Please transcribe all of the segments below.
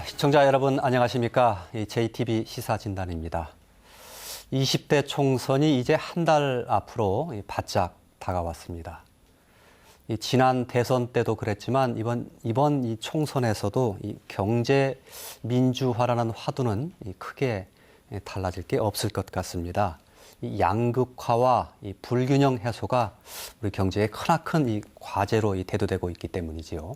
시청자 여러분 안녕하십니까? JTB 시사진단입니다. 20대 총선이 이제 한 달 앞으로 바짝 다가왔습니다. 지난 대선 때도 그랬지만 이번 이 총선에서도 이 경제 민주화라는 화두는 크게 달라질 게 없을 것 같습니다. 이 양극화와 이 불균형 해소가 우리 경제의 크나큰 이 과제로 대두되고 있기 때문이지요.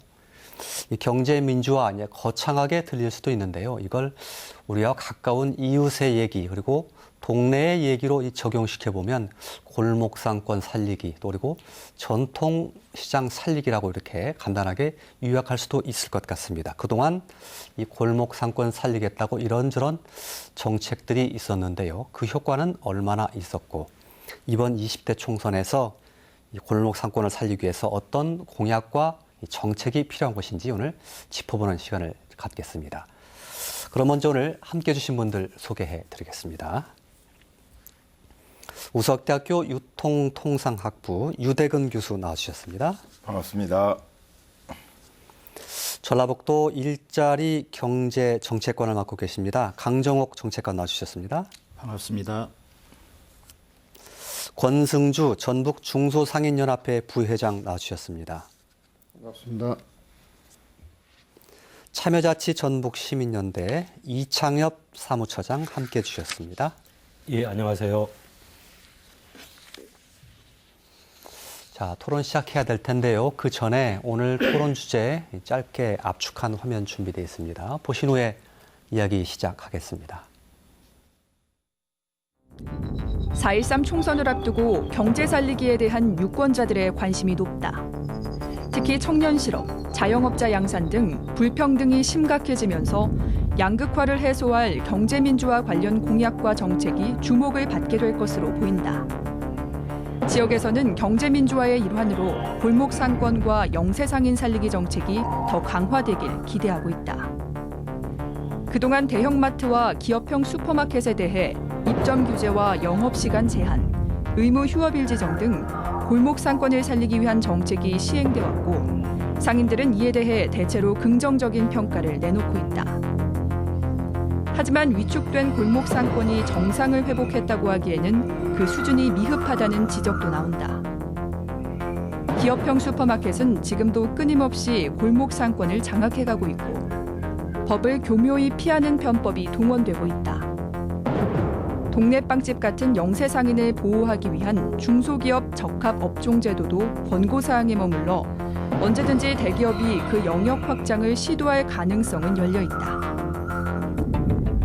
이 경제 민주화 거창하게 들릴 수도 있는데요. 이걸 우리와 가까운 이웃의 얘기 그리고 동네의 얘기로 적용시켜 보면 골목 상권 살리기 또 그리고 전통 시장 살리기라고 이렇게 간단하게 요약할 수도 있을 것 같습니다. 그동안 이 골목 상권 살리겠다고 이런저런 정책들이 있었는데요. 그 효과는 얼마나 있었고 이번 20대 총선에서 이 골목 상권을 살리기 위해서 어떤 공약과 정책이 필요한 것인지 오늘 짚어보는 시간을 갖겠습니다. 그럼 먼저 오늘 함께해 주신 분들 소개해 드리겠습니다. 우석대학교 유통통상학부 유대근 교수 나와주셨습니다. 반갑습니다. 전라북도 일자리 경제 정책관을 맡고 계십니다. 강정옥 정책관 나와주셨습니다. 반갑습니다. 권승주 전북 중소상인연합회 부회장 나와주셨습니다. 반갑습니다. 참여자치 전북시민연대 이창엽 사무처장 함께해 주셨습니다. 예, 안녕하세요. 자, 토론 시작해야 될 텐데요. 그 전에 오늘 토론 주제 짧게 압축한 화면 준비되어 있습니다. 보신 후에 이야기 시작하겠습니다. 4.13 총선을 앞두고 경제 살리기에 대한 유권자들의 관심이 높다. 특히 청년 실업, 자영업자 양산 등 불평등이 심각해지면서 양극화를 해소할 경제민주화 관련 공약과 정책이 주목을 받게 될 것으로 보인다. 지역에서는 경제민주화의 일환으로 골목상권과 영세상인 살리기 정책이 더 강화되길 기대하고 있다. 그동안 대형마트와 기업형 슈퍼마켓에 대해 입점 규제와 영업시간 제한, 의무 휴업일 지정 등 골목상권을 살리기 위한 정책이 시행돼 왔고 상인들은 이에 대해 대체로 긍정적인 평가를 내놓고 있다. 하지만 위축된 골목상권이 정상을 회복했다고 하기에는 그 수준이 미흡하다는 지적도 나온다. 기업형 슈퍼마켓은 지금도 끊임없이 골목상권을 장악해가고 있고 법을 교묘히 피하는 편법이 동원되고 있다. 동네 빵집 같은 영세상인을 보호하기 위한 중소기업 적합업종 제도도 권고사항에 머물러 언제든지 대기업이 그 영역 확장을 시도할 가능성은 열려 있다.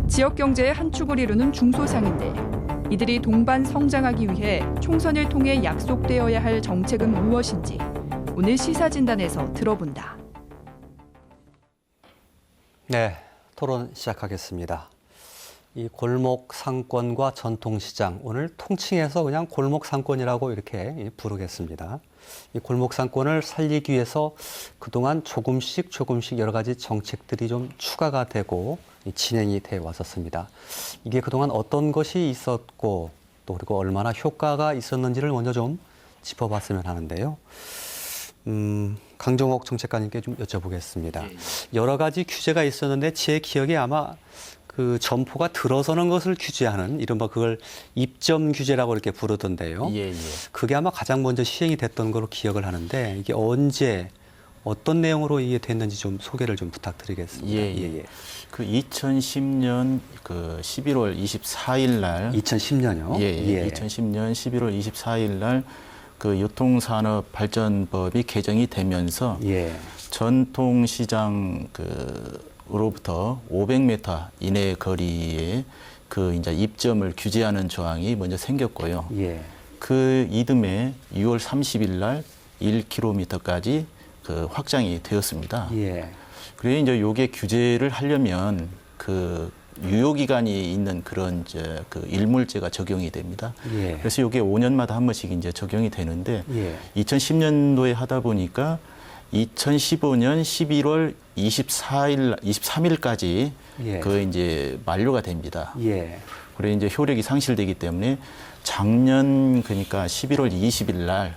지역 경제의 한 축을 이루는 중소상인들, 이들이 동반 성장하기 위해 총선을 통해 약속되어야 할 정책은 무엇인지 오늘 시사진단에서 들어본다. 네, 토론 시작하겠습니다. 이 골목 상권과 전통 시장, 오늘 통칭해서 그냥 골목 상권이라고 이렇게 부르겠습니다. 이 골목 상권을 살리기 위해서 그동안 조금씩 여러 가지 정책들이 좀 추가가 되고 진행이 돼 왔었습니다. 이게 그동안 어떤 것이 있었고 또 그리고 얼마나 효과가 있었는지를 먼저 좀 짚어봤으면 하는데요. 강정옥 정책관님께 좀 여쭤보겠습니다. 여러 가지 규제가 있었는데 제 기억에 아마 그 점포가 들어서는 것을 규제하는 이른바 그걸 입점 규제라고 이렇게 부르던데요. 예. 그게 아마 가장 먼저 시행이 됐던 걸로 기억을 하는데 이게 언제 어떤 내용으로 이게 됐는지 좀 소개를 좀 부탁드리겠습니다. 예. 그 2010년 그 11월 24일 날 2010년요? 예. 2010년 11월 24일 날 그 유통산업발전법이 개정이 되면서 전통시장 으로부터 500m 이내 거리에 그 이제 입점을 규제하는 조항이 먼저 생겼고요. 그 이듬해 6월 30일 날 1km까지 그 확장이 되었습니다. 그래서 이제 요게 규제를 하려면 그 유효기간이 있는 그런 이제 그 일몰제가 적용이 됩니다. 그래서 요게 5년마다 한 번씩 이제 적용이 되는데 2010년도에 하다 보니까 2015년 11월 23일까지 그 이제 만료가 됩니다. 그래 이제 효력이 상실되기 때문에 작년 그러니까 11월 20일 날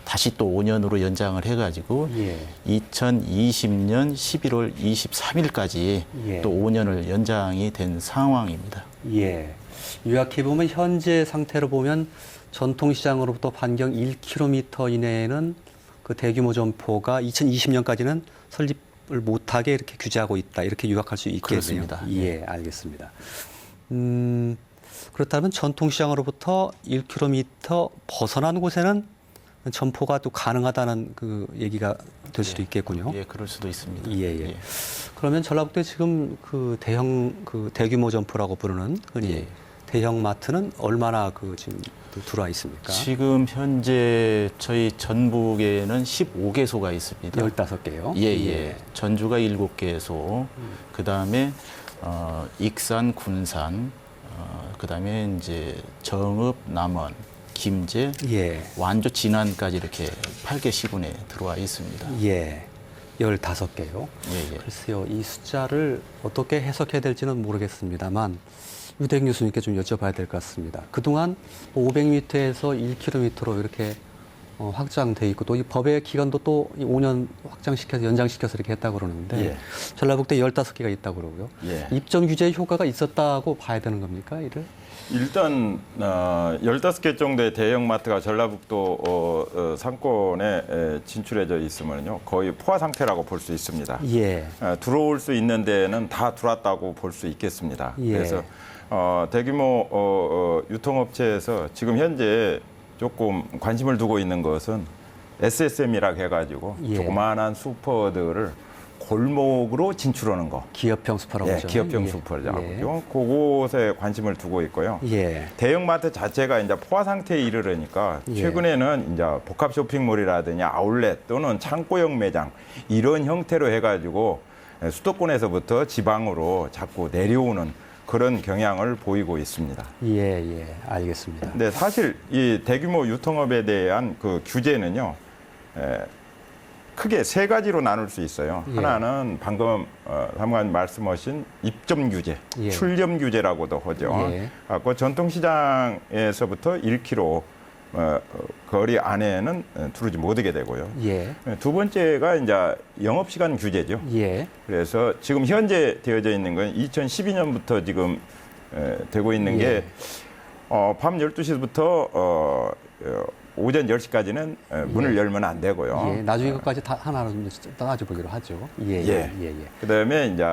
다시 또 5년으로 연장을 해가지고 예. 2020년 11월 23일까지 예. 또 5년을 연장이 된 상황입니다. 예. 요약해 보면 현재 상태로 보면 전통시장으로부터 반경 1km 이내에는 그 대규모 점포가 2020년까지는 설립을 못하게 이렇게 규제하고 있다. 이렇게 요약할 수 있겠네요. 그렇습니다. 예, 알겠습니다. 그렇다면 전통시장으로부터 1km 벗어난 곳에는 점포가 또 가능하다는 그 얘기가 될 수도 있겠군요. 예, 그럴 수도 있습니다. 예, 예. 그러면 전라북도에 지금 그 대규모 점포라고 부르는 흔히 예. 대형 마트는 얼마나 그 지금 들어와 있습니까? 지금 현재 저희 전북에는 15개소가 있습니다. 15개요? 예, 예. 전주가 7개소, 그 다음에 익산, 군산, 그 다음에 이제 정읍, 남원, 김제, 예. 완주, 진안까지 이렇게 8개 시군에 들어와 있습니다. 예. 15개요. 예, 예. 글쎄요, 이 숫자를 어떻게 해석해야 될지는 모르겠습니다만 유대경 교수님께 좀 여쭤봐야 될 것 같습니다. 그동안 500m에서 1km로 이렇게 확장돼 있고 또 이 법의 기간도 또 5년 확장시켜서 연장시켜서 이렇게 했다고 그러는데 예. 전라북도에 15개가 있다고 그러고요. 예. 입점 규제의 효과가 있었다고 봐야 되는 겁니까? 이를? 일단 15개 정도의 대형마트가 전라북도 상권에 진출해져 있으면요 거의 포화 상태라고 볼 수 있습니다. 예. 들어올 수 있는 데는 다 들어왔다고 볼 수 있겠습니다. 예. 그래서 대규모 유통업체에서 지금 현재 조금 관심을 두고 있는 것은 SSM이라고 해가지고 예. 조그마한 슈퍼들을 골목으로 진출하는 거. 기업형 슈퍼라고 예, 하죠. 기업형 예. 슈퍼라고 예. 하죠. 그곳에 관심을 두고 있고요. 예. 대형마트 자체가 이제 포화 상태에 이르르니까 예. 최근에는 이제 복합 쇼핑몰이라든지 아울렛 또는 창고형 매장 이런 형태로 해가지고 수도권에서부터 지방으로 자꾸 내려오는 그런 경향을 보이고 있습니다. 예, 예. 알겠습니다. 근데 사실 이 대규모 유통업에 대한 그 규제는요, 크게 세 가지로 나눌 수 있어요. 예. 하나는 방금 사무관님 말씀하신 입점 규제, 예. 출점 규제라고도 하죠. 예. 그 전통시장에서부터 1km 거리 안에는 들어오지 못하게 되고요. 예. 두 번째가 이제 영업시간 규제죠. 예. 그래서 지금 현재 되어져 있는 건 2012년부터 지금 되고 있는 예. 게 밤 12시부터 오전 10시까지는 문을 열면 안 되고요. 예. 나중에 그것까지 다 하나로 좀 따져보기로 하죠. 예. 예. 예. 예. 예. 그다음에 이제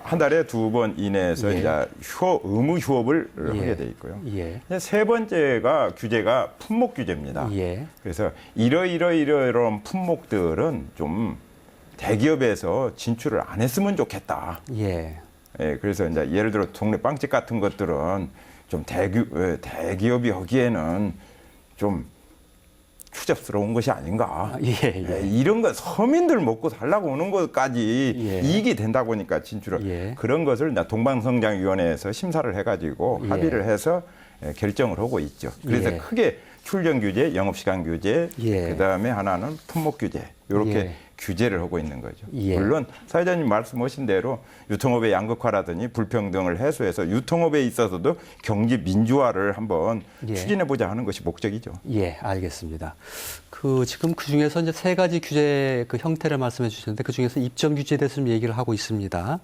한 달에 2번 이내에서 예. 이제 의무 휴업을 예. 하게 돼 있고요. 예. 세 번째가 규제가 품목 규제입니다. 예. 그래서 이러이러이러이러한 품목들은 좀 대기업에서 진출을 안 했으면 좋겠다. 예. 예, 그래서 이제 예를 들어 동네 빵집 같은 것들은 좀 대기업이 하기에는 좀 추잡스러운 것이 아닌가. 예. 예. 이런 거 서민들 먹고 살라고 오는 것까지 예. 이익이 된다고 하니까 진출을 예. 그런 것을 이제 동방성장위원회에서 심사를 해가지고 예. 합의를 해서 결정을 하고 있죠. 그래서 예. 크게 출점 규제, 영업시간 규제, 예. 그다음에 하나는 품목 규제 이렇게 예. 규제를 하고 있는 거죠. 예. 물론 사회자님 말씀하신 대로 유통업의 양극화라든지 불평등을 해소해서 유통업에 있어서도 경제 민주화를 한번 예. 추진해보자 하는 것이 목적이죠. 예, 알겠습니다. 지금 그 중에서 이제 세 가지 규제 그 형태를 말씀해 주셨는데 그 중에서 입점 규제에 대해서 좀 얘기를 하고 있습니다.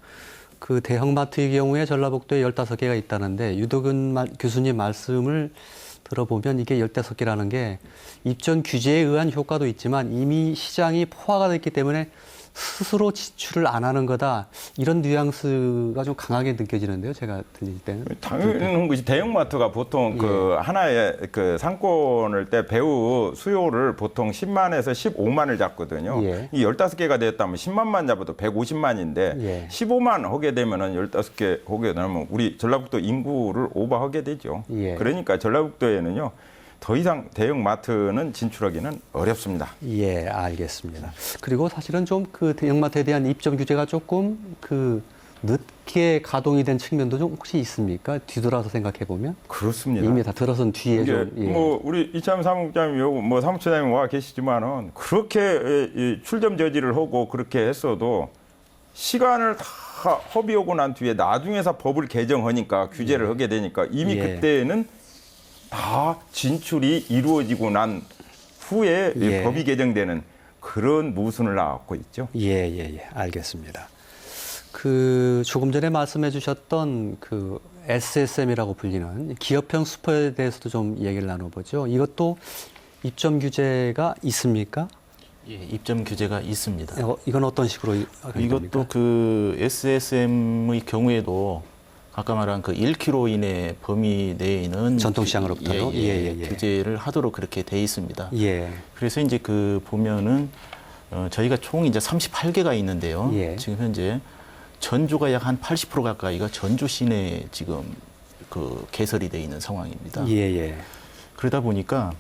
그 대형마트의 경우에 전라북도에 15개가 있다는데 유덕은 교수님 말씀을 들어보면 이게 15개라는 게 입점 규제에 의한 효과도 있지만 이미 시장이 포화가 됐기 때문에 스스로 지출을 안 하는 거다. 이런 뉘앙스가 좀 강하게 느껴지는데요. 제가 들릴 때는. 당연한 것이 대형마트가 보통 그 하나의 그 상권을 때 배우 수요를 보통 10만에서 15만을 잡거든요. 예. 이 15개가 됐다면 10만만 잡아도 150만인데 예. 15만 하게 되면은 15개 하게 되면 우리 전라북도 인구를 오버하게 되죠. 예. 그러니까 전라북도에는요. 더 이상 대형마트는 진출하기는 어렵습니다. 예, 알겠습니다. 그리고 사실은 좀 그 대형마트에 대한 입점 규제가 조금 그 늦게 가동이 된 측면도 좀 혹시 있습니까? 뒤돌아서 생각해 보면 그렇습니다. 이미 다 들어선 뒤에 이게 좀 예. 뭐 우리 이참 사무국장님 요뭐 사무처장님 와 계시지만은 그렇게 이 출점 저지를 하고 그렇게 했어도 시간을 다 허비하고 난 뒤에 나중에서 법을 개정하니까 규제를 하게 되니까 이미 예. 그때는 다 진출이 이루어지고 난 후에 예. 법이 개정되는 그런 모순을 낳고 있죠. 예. 알겠습니다. 그 조금 전에 말씀해 주셨던 그 SSM이라고 불리는 기업형 슈퍼에 대해서도 좀 얘기를 나눠보죠. 이것도 입점 규제가 있습니까? 예, 입점 규제가 있습니다. 이건 어떤 식으로 이것도 그 SSM의 경우에도 아까 말한 그 1km 이내 범위 내에는 전통시장으로부터요? 예. 규제를 하도록 그렇게 돼 있습니다. 예. 그래서 이제 그 보면은 저희가 총 이제 38개가 있는데요. 예. 지금 현재 전주가 약 한 80% 가까이가 전주 시내에 지금 그 개설이 돼 있는 상황입니다. 예. 그러다 보니까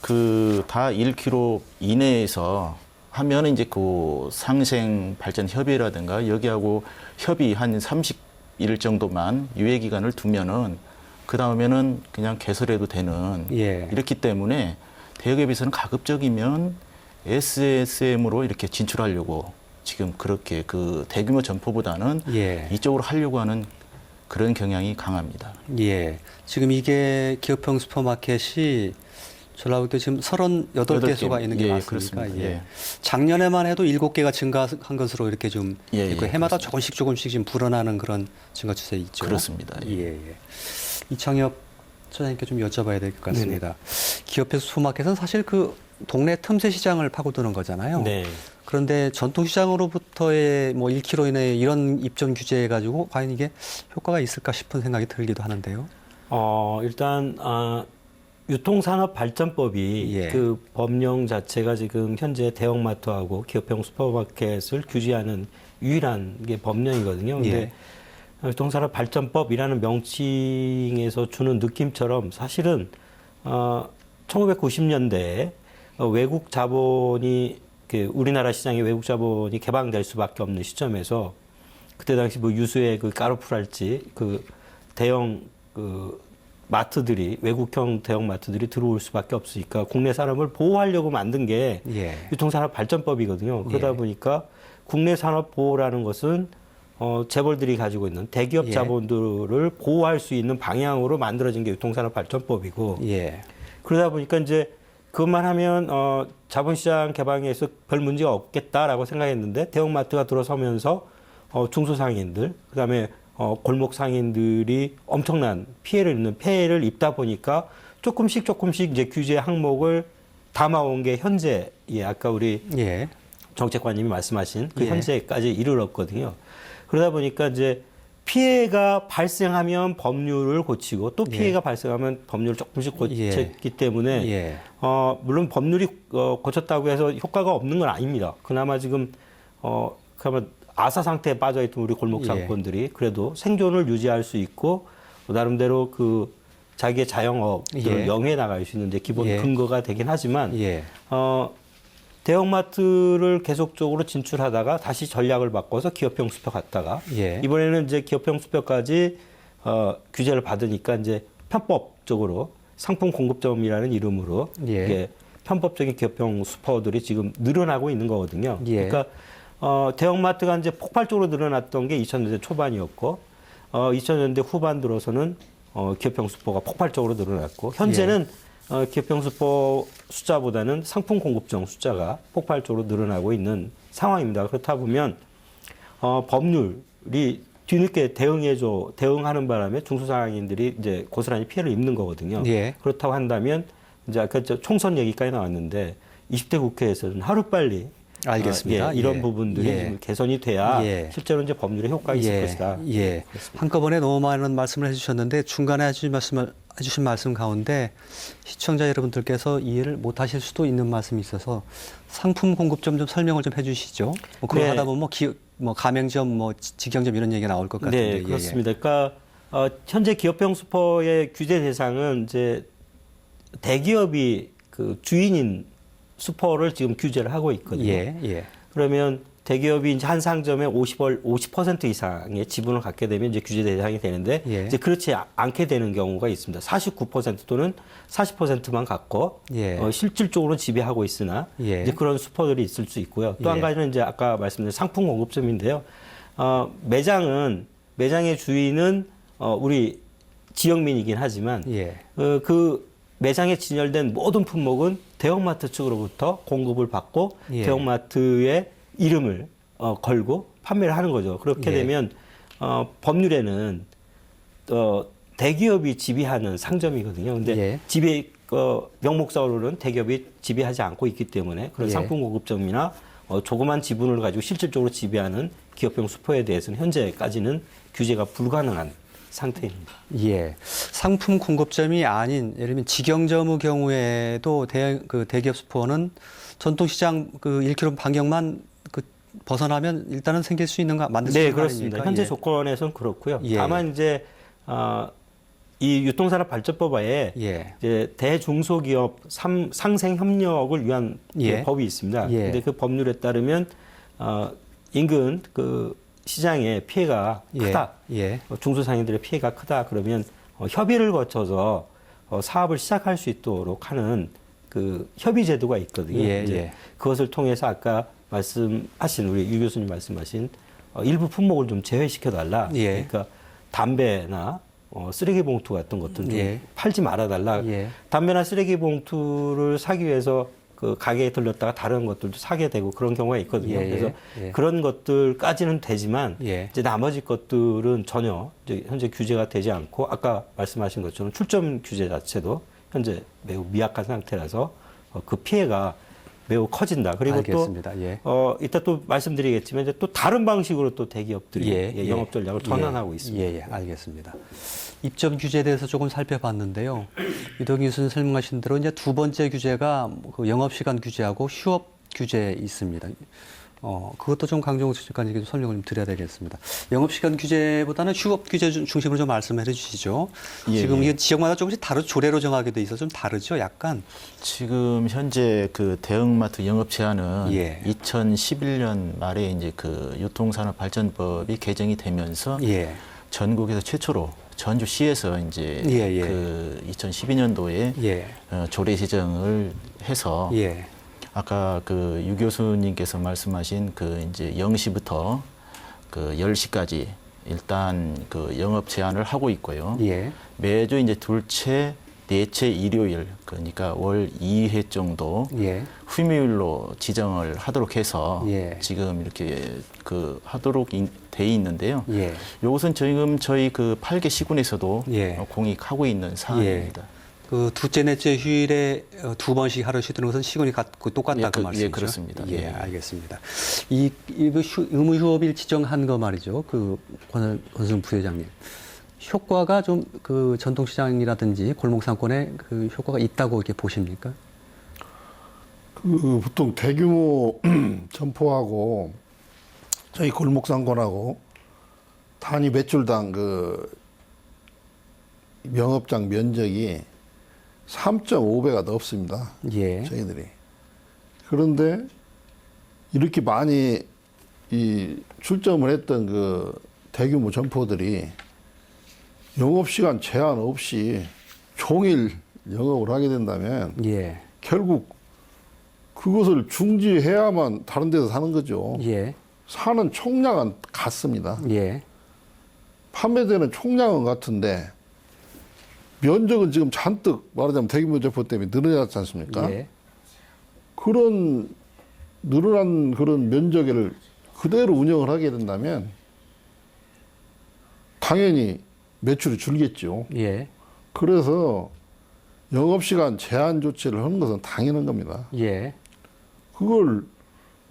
그 다 1km 이내에서 하면은 이제 그 상생 발전 협의회라든가 여기하고 협의 한 30일 정도만 유예 기간을 두면은 그 다음에는 그냥 개설해도 되는 예. 이렇기 때문에 대기업에서는 가급적이면 SSM으로 이렇게 진출하려고 지금 그렇게 그 대규모 점포보다는 예. 이쪽으로 하려고 하는 그런 경향이 강합니다. 예. 지금 이게 기업형 슈퍼마켓이 전라북도 볼 때 지금 38개소가 있는 게 예, 맞습니까? 그렇습니다. 예. 작년에만 해도 7개가 증가한 것으로 이렇게 좀 예, 있고 예, 해마다 그렇습니다. 조금씩 지금 불어나는 그런 증가 추세 있죠. 그렇습니다. 예. 예. 이창엽 처장님께 좀 여쭤봐야 될 것 같습니다. 기업형 슈퍼마켓은 사실 그 동네 틈새 시장을 파고드는 거잖아요. 네. 그런데 전통시장으로부터의 뭐 1km 이내 이런 입점 규제 가지고 과연 이게 효과가 있을까 싶은 생각이 들기도 하는데요. 일단 유통산업발전법이 예. 그 법령 자체가 지금 현재 대형마트하고 기업형 슈퍼마켓을 규제하는 유일한 게 법령이거든요. 근데 유통산업발전법이라는 명칭에서 주는 느낌처럼 사실은 1990년대에 외국 자본이 우리나라 시장에 외국 자본이 개방될 수밖에 없는 시점에서 그때 당시 뭐 유수의 그 까르푸랄지 그 대형 그 마트들이 외국형 대형 마트들이 들어올 수밖에 없으니까 국내 산업을 보호하려고 만든 게 예. 유통산업발전법이거든요. 그러다 예. 보니까 국내 산업 보호라는 것은 재벌들이 가지고 있는 대기업 예. 자본들을 보호할 수 있는 방향으로 만들어진 게 유통산업발전법이고 예. 그러다 보니까 이제 그것만 하면 자본시장 개방에서 별 문제가 없겠다라고 생각했는데 대형마트가 들어서면서 중소상인들 그다음에 골목 상인들이 엄청난 폐해를 입다 보니까 조금씩 이제 규제 항목을 담아온 게 현재 아까 우리 예. 정책관님이 말씀하신 그 예. 현재까지 이르렀거든요. 그러다 보니까 이제 피해가 발생하면 법률을 고치고 또 피해가 발생하면 법률을 조금씩 고쳤기 때문에 예. 물론 법률이 고쳤다고 해서 효과가 없는 건 아닙니다. 그나마 지금 그러면 아사 상태에 빠져있던 우리 골목 상권들이 그래도 생존을 유지할 수 있고 나름대로 그 자기의 자영업을 영위해 나갈 수 있는 데 기본 근거가 되긴 하지만 대형마트를 계속적으로 진출하다가 다시 전략을 바꿔서 기업형 슈퍼 갔다가 이번에는 이제 기업형 슈퍼까지 규제를 받으니까 이제 편법적으로 상품 공급점이라는 이름으로 이게 편법적인 기업형 슈퍼들이 지금 늘어나고 있는 거거든요. 그러니까 대형마트가 이제 폭발적으로 늘어났던 게 2000년대 초반이었고 2000년대 후반 들어서는 기업형 슈퍼가 폭발적으로 늘어났고 현재는 기업형 슈퍼 숫자보다는 상품 공급점 숫자가 폭발적으로 늘어나고 있는 상황입니다. 그렇다 보면 법률이 뒤늦게 대응하는 바람에 중소상인들이 이제 고스란히 피해를 입는 거거든요. 그렇다고 한다면 이제 아까 총선 얘기까지 나왔는데 20대 국회에서는 하루빨리 알겠습니다. 이런 부분들이 좀 개선이 돼야 실제로 이제 법률에 효과가 있을 것이다. 한꺼번에 너무 많은 말씀을 해주셨는데 중간에 해주신 말씀 가운데 시청자 여러분들께서 이해를 못하실 수도 있는 말씀이 있어서 상품 공급점 좀 설명을 좀 해주시죠. 뭐 그걸 하다 보면 뭐 가맹점, 뭐 직영점 이런 얘기가 나올 것 같은데. 네, 그렇습니다. 그러니까 현재 기업형 슈퍼의 규제 대상은 이제 대기업이 그 주인인 슈퍼를 지금 규제를 하고 있거든요. 그러면 대기업이 이제 한 상점에 50% 이상의 지분을 갖게 되면 이제 규제 대상이 되는데 이제 그렇지 않게 되는 경우가 있습니다. 49% 또는 40%만 갖고 실질적으로 지배하고 있으나 이제 그런 슈퍼들이 있을 수 있고요. 또 한 가지는 이제 아까 말씀드린 상품 공급점인데요. 매장의 주인은 우리 지역민이긴 하지만 그 매장에 진열된 모든 품목은 대형마트 측으로부터 공급을 받고 예. 대형마트의 이름을 걸고 판매를 하는 거죠. 그렇게 예. 되면 법률에는 대기업이 지배하는 상점이거든요. 근데 예. 명목상으로는 대기업이 지배하지 않고 있기 때문에 그런 예. 상품 공급점이나 조그만 지분을 가지고 실질적으로 지배하는 기업형 슈퍼에 대해서는 현재까지는 규제가 불가능한 상태입니다. 예. 상품 공급점이 아닌 예를 들면 직영점의 경우에도 대기업 슈퍼는 전통시장 1km 반경만 벗어나면 일단은 생길 수 있는 거 만들 수 네, 있는 거 그렇습니다. 아닙니까? 현재 예. 조건에서는 그렇고요. 예. 다만 이제 이 유통산업발전법에 예. 이제 대중소기업 상생 협력을 위한 예. 법이 있습니다. 예. 근데 그 법률에 따르면 인근 그 시장의 피해가 크다. 예. 중소상인들의 피해가 크다. 그러면 협의를 거쳐서 사업을 시작할 수 있도록 하는 그 협의 제도가 있거든요. 예, 이제 예. 그것을 통해서 아까 말씀하신 우리 유 교수님 말씀하신 일부 품목을 좀 제외시켜 달라. 예. 그러니까 담배나 쓰레기 봉투 같은 것들 좀 예. 팔지 말아 달라. 예. 담배나 쓰레기 봉투를 사기 위해서 그 가게에 들렀다가 다른 것들도 사게 되고 그런 경우가 있거든요. 예, 그래서 예. 그런 것들까지는 되지만 예. 이제 나머지 것들은 전혀 이제 현재 규제가 되지 않고 아까 말씀하신 것처럼 출점 규제 자체도 현재 매우 미약한 상태라서 그 피해가 매우 커진다. 그리고 알겠습니다. 예. 또 이따 또 말씀드리겠지만 이제 또 다른 방식으로 또 대기업들이 예, 영업 전략을 전환하고 있습니다. 예, 예, 알겠습니다. 입점 규제에 대해서 조금 살펴봤는데요. 이동희 교수님 설명하신 대로 이제 두 번째 규제가 그 영업시간 규제하고 휴업 규제 있습니다. 그것도 좀 강정호 수석관님께 좀 설명을 좀 드려야 되겠습니다. 영업시간 규제보다는 휴업 규제 중심으로 좀 말씀해 주시죠. 예, 지금 예. 이게 지역마다 조금씩 조례로 정하게 돼 있어서 좀 다르죠, 약간. 지금 현재 그 대형마트 영업 제한은 예. 2011년 말에 이제 그 유통산업발전법이 개정이 되면서 예. 전국에서 최초로 전주시에서 이제 예, 예. 그 2012년도에 예. 조례 제정을 해서 예. 아까 그 유 교수님께서 말씀하신 그 이제 0시부터 그 10시까지 일단 그 영업 제한을 하고 있고요. 예. 매주 이제 둘째, 넷째 일요일 그러니까 월 2회 정도 예. 휴무일로 지정을 하도록 해서 예. 지금 이렇게 그 하도록 돼 있는데요. 예. 이것은 지금 저희 그 8개 시군에서도 예. 공익하고 있는 사안입니다. 그 둘째, 넷째 휴일에 두 번씩 하루 쉬는 것은 시간이 똑같다 예, 그 말씀이죠? 예, 그렇습니다. 예, 예. 알겠습니다. 이 의무 휴업일 지정한 거 말이죠. 그 권순 부회장님. 효과가 좀 그 전통시장이라든지 골목상권에 그 효과가 있다고 이렇게 보십니까? 그 보통 대규모 점포하고 저희 골목상권하고 단위 매출당 그 영업장 면적이 3.5배가 넘습니다. 예. 저희들이. 그런데 이렇게 많이 이 출점을 했던 그 대규모 점포들이 영업시간 제한 없이 종일 영업을 하게 된다면 예. 결국 그것을 중지해야만 다른 데서 사는 거죠. 예. 사는 총량은 같습니다. 예. 판매되는 총량은 같은데 면적은 지금 잔뜩 말하자면 대규모 점포 때문에 늘어났지 않습니까? 예. 그런 늘어난 그런 면적을 그대로 운영을 하게 된다면 당연히 매출이 줄겠죠. 예. 그래서 영업시간 제한 조치를 하는 것은 당연한 겁니다. 예. 그걸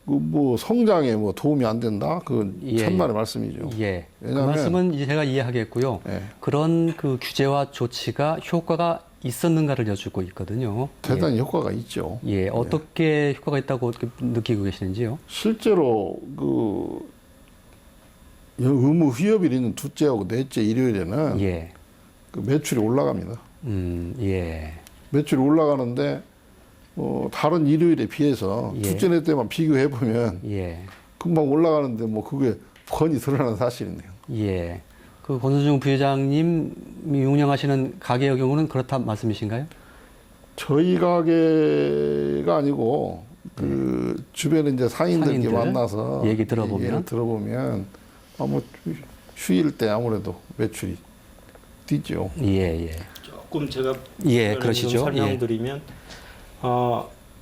그 뭐 성장에 뭐 도움이 안 된다? 그건 예, 천만의 말씀이죠. 예. 그 왜냐하면- 말씀은 이제 제가 이해하겠고요. 예. 그런 그 규제와 조치가 효과가 있었는가를 여쭙고 있거든요. 대단히 효과가 있죠. 예. 어떻게 효과가 있다고 느끼고 계시는지요? 실제로 그 의무 휴업일 있는 둘째하고 넷째 일요일에는 예. 그 매출이 올라갑니다. 예. 매출이 올라가는데 다른 일요일에 비해서 예. 둘째 넷째만 비교해 보면 예. 금방 올라가는데 뭐 그게 뻔히 드러나는 사실이네요. 예. 그 권순중 부회장님이 운영하시는 가게의 경우는 그렇다 말씀이신가요? 저희 가게가 아니고 그 주변에 이제 상인들께 상인들 만나서 얘기 들어보면? 얘기를 들어보면 뭐 휴일 때 아무래도 매출이 뛰죠. 예, 예. 조금 제가 예, 좀 그러시죠. 설명드리면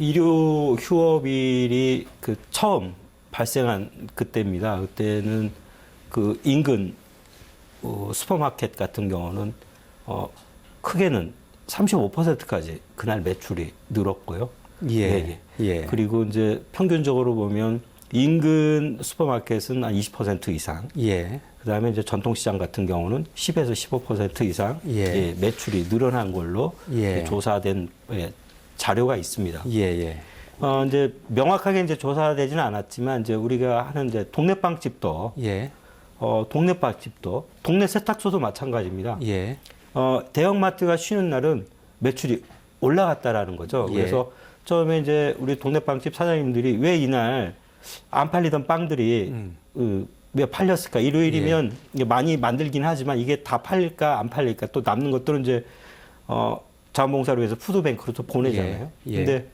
일요 휴업일이 그 처음 발생한 그때입니다. 그때는 그 인근 슈퍼마켓 같은 경우는 크게는 35%까지 그날 매출이 늘었고요. 예. 예. 그리고 이제 평균적으로 보면 인근 슈퍼마켓은 한 20% 이상. 예. 그다음에 이제 전통시장 같은 경우는 10에서 15% 이상 예. 매출이 늘어난 걸로 예. 조사된 자료가 있습니다. 예. 예. 이제 명확하게 이제 조사되지는 않았지만 이제 우리가 하는 이제 동네 빵집도 예. 동네 빵집도 동네 세탁소도 마찬가지입니다. 예. 대형마트가 쉬는 날은 매출이 올라갔다라는 거죠. 예. 그래서 처음에 이제 우리 동네 빵집 사장님들이 왜 이날 안 팔리던 빵들이 왜 팔렸을까? 일요일이면 이게 많이 만들긴 하지만 이게 다 팔릴까 안 팔릴까? 또 남는 것들은 이제 자원봉사를 위해서 푸드뱅크로 또 보내잖아요. 예. 예. 근데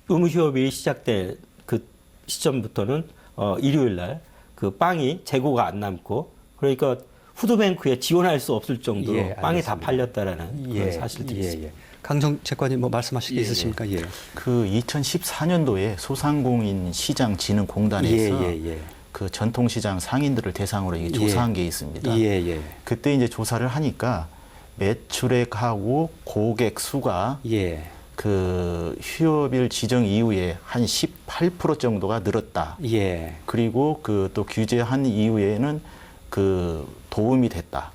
의무 휴업이 시작될 그 시점부터는 일요일 날 그 빵이 재고가 안 남고 그러니까 푸드뱅크에 지원할 수 없을 정도로 예, 빵이 다 알겠습니다. 팔렸다라는 예. 그런 사실들이 예. 있습니다. 예. 강정 채권님 뭐 말씀하실 게 있으십니까? 예. 그 2014년도에 소상공인 시장 진흥공단에서 예. 그 전통시장 상인들을 대상으로 이게 조사한 게 있습니다. 예. 그때 이제 조사를 하니까 매출액하고 고객 수가 예. 그 휴업일 지정 이후에 한 18% 정도가 늘었다. 예. 그리고 그 또 규제한 이후에는 그 도움이 됐다.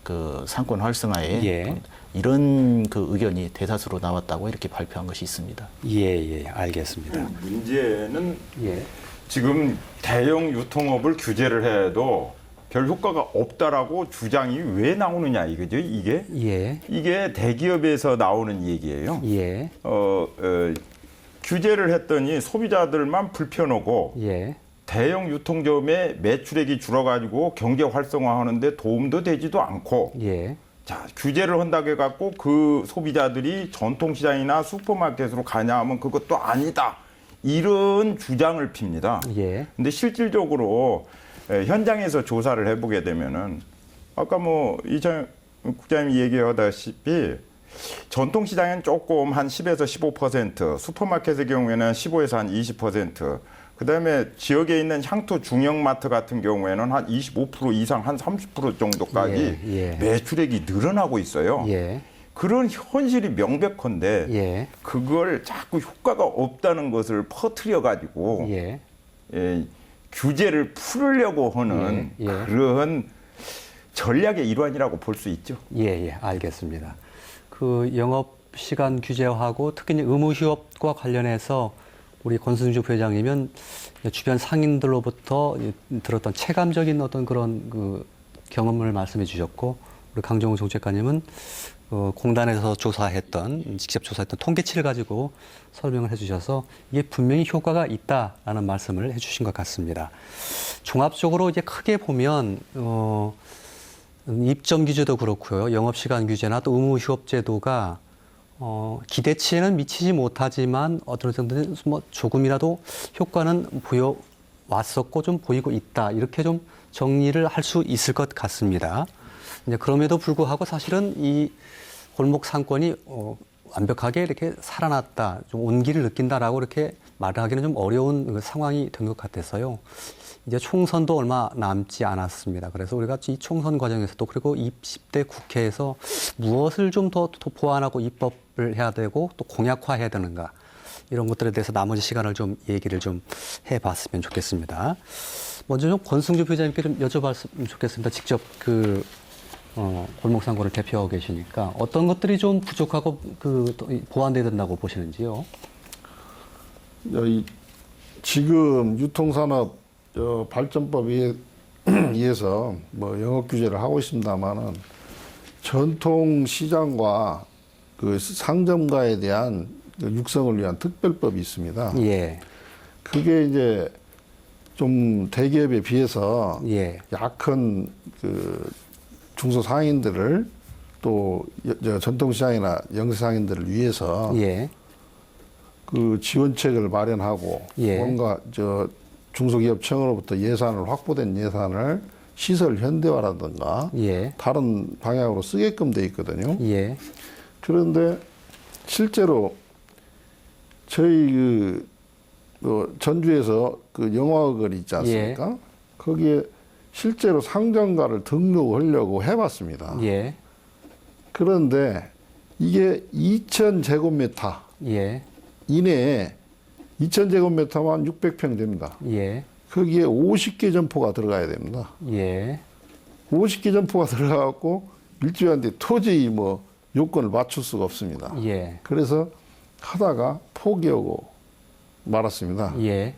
그 상권 활성화에 예. 이런 그 의견이 대다수로 나왔다고 이렇게 발표한 것이 있습니다. 예. 알겠습니다. 문제는 예. 지금 대형 유통업을 규제를 해도 별 효과가 없다라고 주장이 왜 나오느냐 이거죠. 이게 대기업에서 나오는 얘기예요. 예. 규제를 했더니 소비자들만 불편하고 예. 대형 유통점의 매출액이 줄어가지고 경제 활성화하는데 도움도 되지도 않고 예. 자 규제를 한다고 해갖고 그 소비자들이 전통시장이나 슈퍼마켓으로 가냐 하면 그것도 아니다. 이런 주장을 핍니다. 예. 근데 실질적으로 현장에서 조사를 해보게 되면은 아까 뭐 이창 국장님이 얘기하다시피 전통시장은 조금 한 10에서 15%, 슈퍼마켓의 경우에는 15에서 한 20%, 그다음에 지역에 있는 향토 중형마트 같은 경우에는 한 25% 이상, 한 30% 정도까지 예. 매출액이 늘어나고 있어요. 예. 그런 현실이 명백한데 예. 그걸 자꾸 효과가 없다는 것을 퍼뜨려 가지고 예. 규제를 풀으려고 하는 예. 그런 전략의 일환이라고 볼 수 있죠. 예. 알겠습니다. 그 영업 시간 규제하고 특히 이제 의무 휴업과 관련해서 우리 권순주 부회장님은 주변 상인들로부터 들었던 체감적인 어떤 그런 그 경험을 말씀해 주셨고, 우리 강정우 정책관님은 공단에서 직접 조사했던 통계치를 가지고 설명을 해주셔서 이게 분명히 효과가 있다라는 말씀을 해주신 것 같습니다. 종합적으로 이제 크게 보면 입점 규제도 그렇고요, 영업시간 규제나 또 의무 휴업 제도가 기대치에는 미치지 못하지만 어떤 정도는 뭐 조금이라도 효과는 보여왔었고 좀 보이고 있다, 이렇게 좀 정리를 할 수 있을 것 같습니다. 이제 그럼에도 불구하고 사실은 이 골목 상권이 완벽하게 이렇게 살아났다, 좀 온기를 느낀다라고 이렇게 말하기는 좀 어려운 상황이 된 것 같아서요. 이제 총선도 얼마 남지 않았습니다. 그래서 우리가 이 총선 과정에서도, 그리고 20대 국회에서 무엇을 좀 더 보완하고 입법을 해야 되고 또 공약화해야 되는가, 이런 것들에 대해서 나머지 시간을 좀 얘기를 좀 해봤으면 좋겠습니다. 먼저 좀 권승주 부회장님께 좀 여쭤봤으면 좋겠습니다. 직접 골목상권을 대표하고 계시니까 어떤 것들이 좀 부족하고 보완돼야 된다고 보시는지요? 지금 유통산업 발전법에 의해서 뭐 영업 규제를 하고 있습니다만은 전통 시장과 그 상점가에 대한 육성을 위한 특별법이 있습니다. 예. 그게 이제 좀 대기업에 비해서 예. 약한 그 중소상인들을 또 전통시장이나 영세상인들을 위해서 예. 그 지원책을 마련하고 예. 뭔가 중소기업청으로부터 예산을 확보된 예산을 시설 현대화라든가 예. 다른 방향으로 쓰게끔 돼 있거든요. 예. 그런데 실제로 저희 전주에서 그 영화거리 있지 않습니까? 거기에 실제로 상점가를 등록하려고 해봤습니다. 예. 그런데 이게 2,000제곱미터 예. 이내에 2,000제곱미터만 600평 됩니다. 예. 거기에 50개 점포가 들어가야 됩니다. 예. 50개 점포가 들어가갖고 일주일한테 토지 뭐 요건을 맞출 수가 없습니다. 예. 그래서 하다가 포기하고 말았습니다. 예.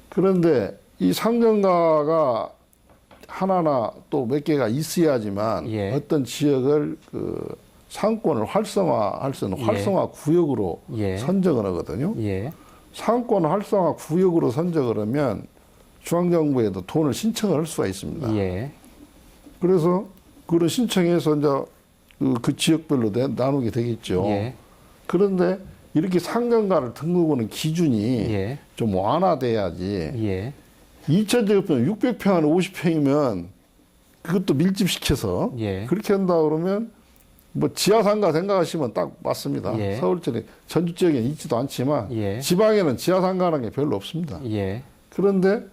그런데 이 상점가가 하나나 또 몇 개가 있어야지만 예. 어떤 지역을 그 상권을 활성화할 수 있는 예. 활성화 구역으로 예. 선정을 하거든요. 예. 상권 활성화 구역으로 선정을 하면 중앙정부에도 돈을 신청을 할 수가 있습니다. 예. 그래서 그런 신청해서 이제 그 지역별로 나누게 되겠죠. 예. 그런데 이렇게 상점가를 등록하는 기준이 예. 좀 완화돼야지. 예. 2,000제곱평 600평 안에 50평이면 그것도 밀집시켜서 예. 그렇게 한다 그러면 뭐 지하상가 생각하시면 딱 맞습니다. 예. 서울처럼 전주 지역에는 있지도 않지만 예. 지방에는 지하상가라는 게 별로 없습니다. 예. 그런데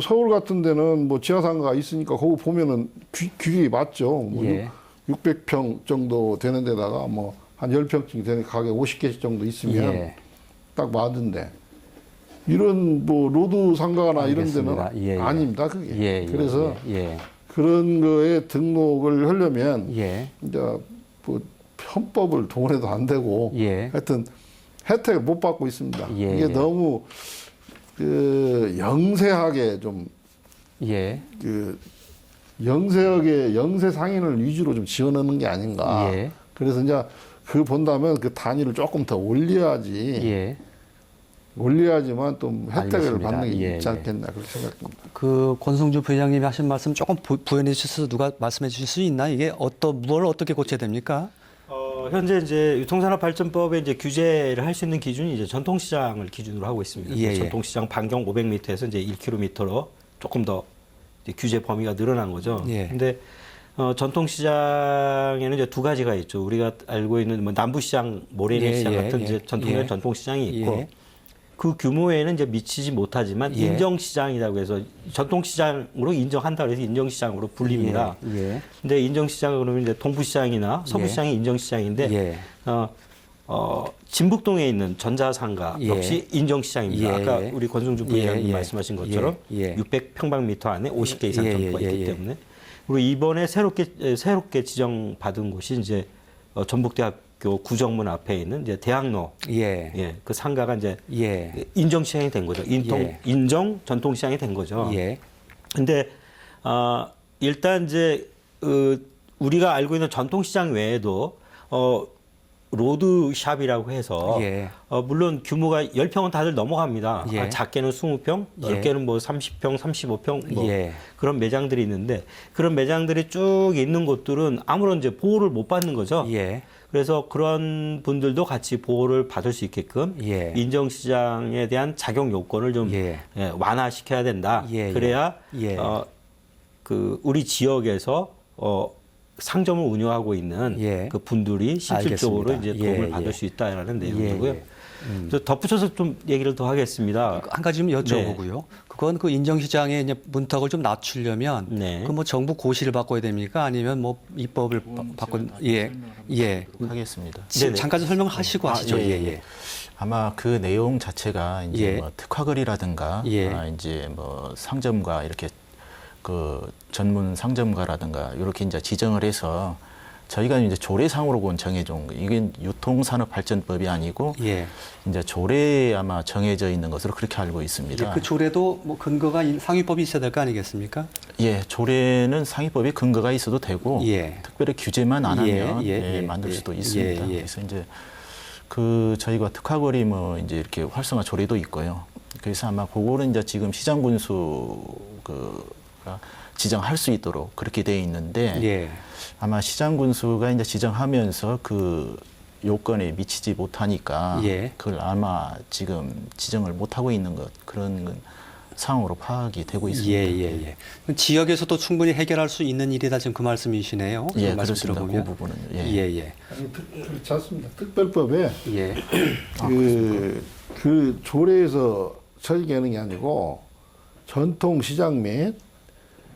서울 같은 데는 뭐 지하상가가 있으니까 거기 보면은 규격이 맞죠. 뭐 예. 600평 정도 되는 데다가 뭐 한 10평쯤 되는 가게 50개씩 정도 있으면 예. 딱 맞은데 이런 뭐 로드 상가나 이런 알겠습니다. 데는 예, 예. 아닙니다. 그게. 예. 예. 그래서 예. 그런 거에 등록을 하려면 예. 이제 뭐 편법을 동원해도 안 되고 예. 하여튼 혜택을 못 받고 있습니다. 예, 이게 예. 너무 그 영세하게 좀 예. 그 영세하게 영세 상인을 위주로 좀 지원하는 게 아닌가. 예. 그래서 이제 그 본다면 그 단위를 조금 더 올려야지. 예. 올려야지만 또 혜택을 알겠습니다. 받는 게 예, 있지 예. 않겠나 그렇게 생각합니다. 그 권성주 부회장님이 하신 말씀 조금 부연해 주셔서 누가 말씀해 주실 수 있나? 이게 뭘 어떻게 고쳐야 됩니까? 현재 이제 유통산업발전법에 이제 규제를 할 수 있는 기준이 이제 전통시장을 기준으로 하고 있습니다. 예, 예. 전통시장 반경 500m에서 이제 1km로 조금 더 이제 규제 범위가 늘어난 거죠. 예. 근데 전통시장에는 이제 두 가지가 있죠. 우리가 알고 있는 뭐 남부시장, 모래내시장 예, 예, 같은 예. 이제 전통의 예. 전통시장이 있고 예. 그 규모에는 이제 미치지 못하지만 예. 인정시장이라고 해서 전통시장으로 인정한다고 해서 인정시장으로 불립니다. 예. 근데 인정시장은 그러면 이제 동부시장이나 서부시장이 인정시장인데 예. 진북동에 있는 전자상가 예. 역시 인정시장입니다. 예. 아까 우리 권성주 부회장님 예. 말씀하신 것처럼 예. 예. 600평방미터 안에 50개 이상 예. 점포가 예. 있기 예. 때문에 그리고 이번에 새롭게 지정받은 곳이 이제 전북대학교 구정문 앞에 있는 이제 대학로 예. 그 상가가 이제 예. 인정시장이 된 거죠. 예. 인정 전통시장이 된 거죠. 예. 근데 일단 이제 우리가 알고 있는 전통시장 외에도 로드샵이라고 해서 예. 물론 규모가 10평은 다들 넘어갑니다. 예. 작게는 20평, 예. 넓게는 뭐 30평, 35평 뭐 예. 그런 매장들이 있는데 그런 매장들이 쭉 있는 곳들은 아무런 이제 보호를 못 받는 거죠. 예. 그래서 그런 분들도 같이 보호를 받을 수 있게끔 예. 인정시장에 대한 작용 요건을 좀 예. 완화시켜야 된다. 예. 그래야 예. 그 우리 지역에서 상점을 운영하고 있는 예. 그 분들이 실질적으로 알겠습니다. 이제 도움을 예, 받을 예. 수 있다라는 내용이고요. 예. 그래서 덧붙여서 좀 얘기를 더 하겠습니다. 한 가지 좀 여쭤보고요. 그건 그 인정시장의 이제 문턱을 좀 낮추려면 네. 그 뭐 정부 고시를 바꿔야 됩니까? 아니면 뭐 입법을 바꿔 예. 하겠습니다. 네네. 잠깐 좀 설명하시고 하시죠. 예, 예. 아마 그 내용 자체가 이제 예. 뭐 특화거리라든가 예. 이제 뭐 상점가 이렇게 그 전문 상점가라든가 이렇게 이제 지정을 해서 저희가 이제 조례상으로 정해준 거. 이게 유통산업발전법이 아니고 예. 이제 조례에 아마 정해져 있는 것으로 그렇게 알고 있습니다. 그 조례도 뭐 근거가 상위법이 있어야 될 거 아니겠습니까? 예, 조례는 상위법에 근거가 있어도 되고 예. 특별히 규제만 안 하면 예. 만들 예. 수도 있습니다. 예. 그래서 이제 그 저희가 특화거리 뭐 이제 이렇게 활성화 조례도 있고요. 그래서 아마 그거는 이제 지금 시장군수 가 지정할 수 있도록 그렇게 돼 있는데 예. 아마 시장군수가 이제 지정하면서 그 요건에 미치지 못하니까 예. 그걸 아마 지금 지정을 못 하고 있는 것 그런 상황으로 파악이 되고 있습니다. 예. 지역에서도 충분히 해결할 수 있는 일이다 지금 그 말씀이시네요. 예, 그 말씀 그렇습니다. 들어보면. 그 부분은 예. 아니, 그렇지 않습니다. 특별법에 예. 그 조례에서 처리하는 게 아니고 전통시장 및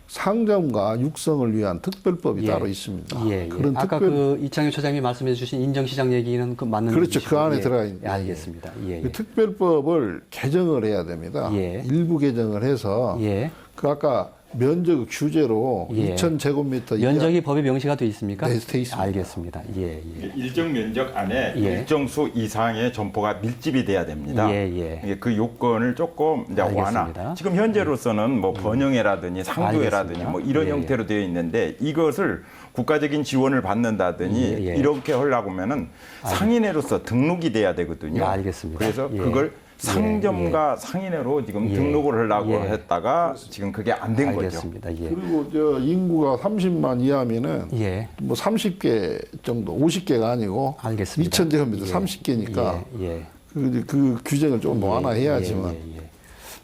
상점과 육성을 위한 특별법이 따로 있습니다. 그런 아까 그 이창규 처장님이 말씀해 주신 인정시장 얘기는 그 맞는 그렇죠. 얘기시고. 그 안에 들어가 있는. 알겠습니다. 그 특별법을 개정을 해야 됩니다. 일부 개정을 해서 그 아까 면적 규제로 2,000제곱미터 면적이 법에 명시가 돼 있습니까? 네, 돼 있습니다. 알겠습니다. 일정 면적 안에 일정 수 이상의 점포가 밀집이 돼야 됩니다. 이게 그 요건을 조금 이제 완화. 지금 현재로서는 뭐 번영회라든지 상도회라든지 뭐 이런 형태로 되어 있는데 이것을 국가적인 지원을 받는다더니 이렇게 하려고 하면은 상인회로서 등록이 돼야 되거든요. 알겠습니다. 그래서 그걸 상점과 상인회로 지금 등록을 하려고 했다가 지금 그게 안 된 거죠. 그리고 저 인구가 30만 이하면은 뭐 30개 정도, 50개가 아니고 2,000제곱미터 30개니까 그 규정을 좀 완화해야지만.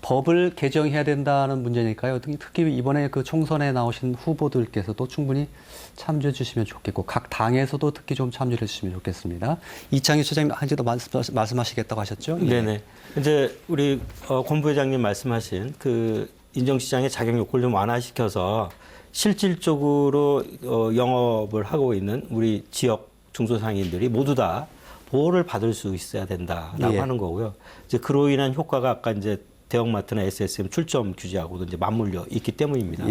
법을 개정해야 된다는 문제니까요. 특히 이번에 그 총선에 나오신 후보들께서도 충분히 참조해 주시면 좋겠고 각 당에서도 특히 좀 참조해 주시면 좋겠습니다. 이창희 처장님 한지 더 말씀하시겠다고 하셨죠? 네네. 이제 우리 권 부회장님 말씀하신 그 인정시장의 자격 요건을 좀 완화시켜서 실질적으로 영업을 하고 있는 우리 지역 중소상인들이 모두 다 보호를 받을 수 있어야 된다라고 하는 거고요. 이제 그로 인한 효과가 아까 이제 대형마트나 SSM 출점 규제하고도 이제 맞물려 있기 때문입니다.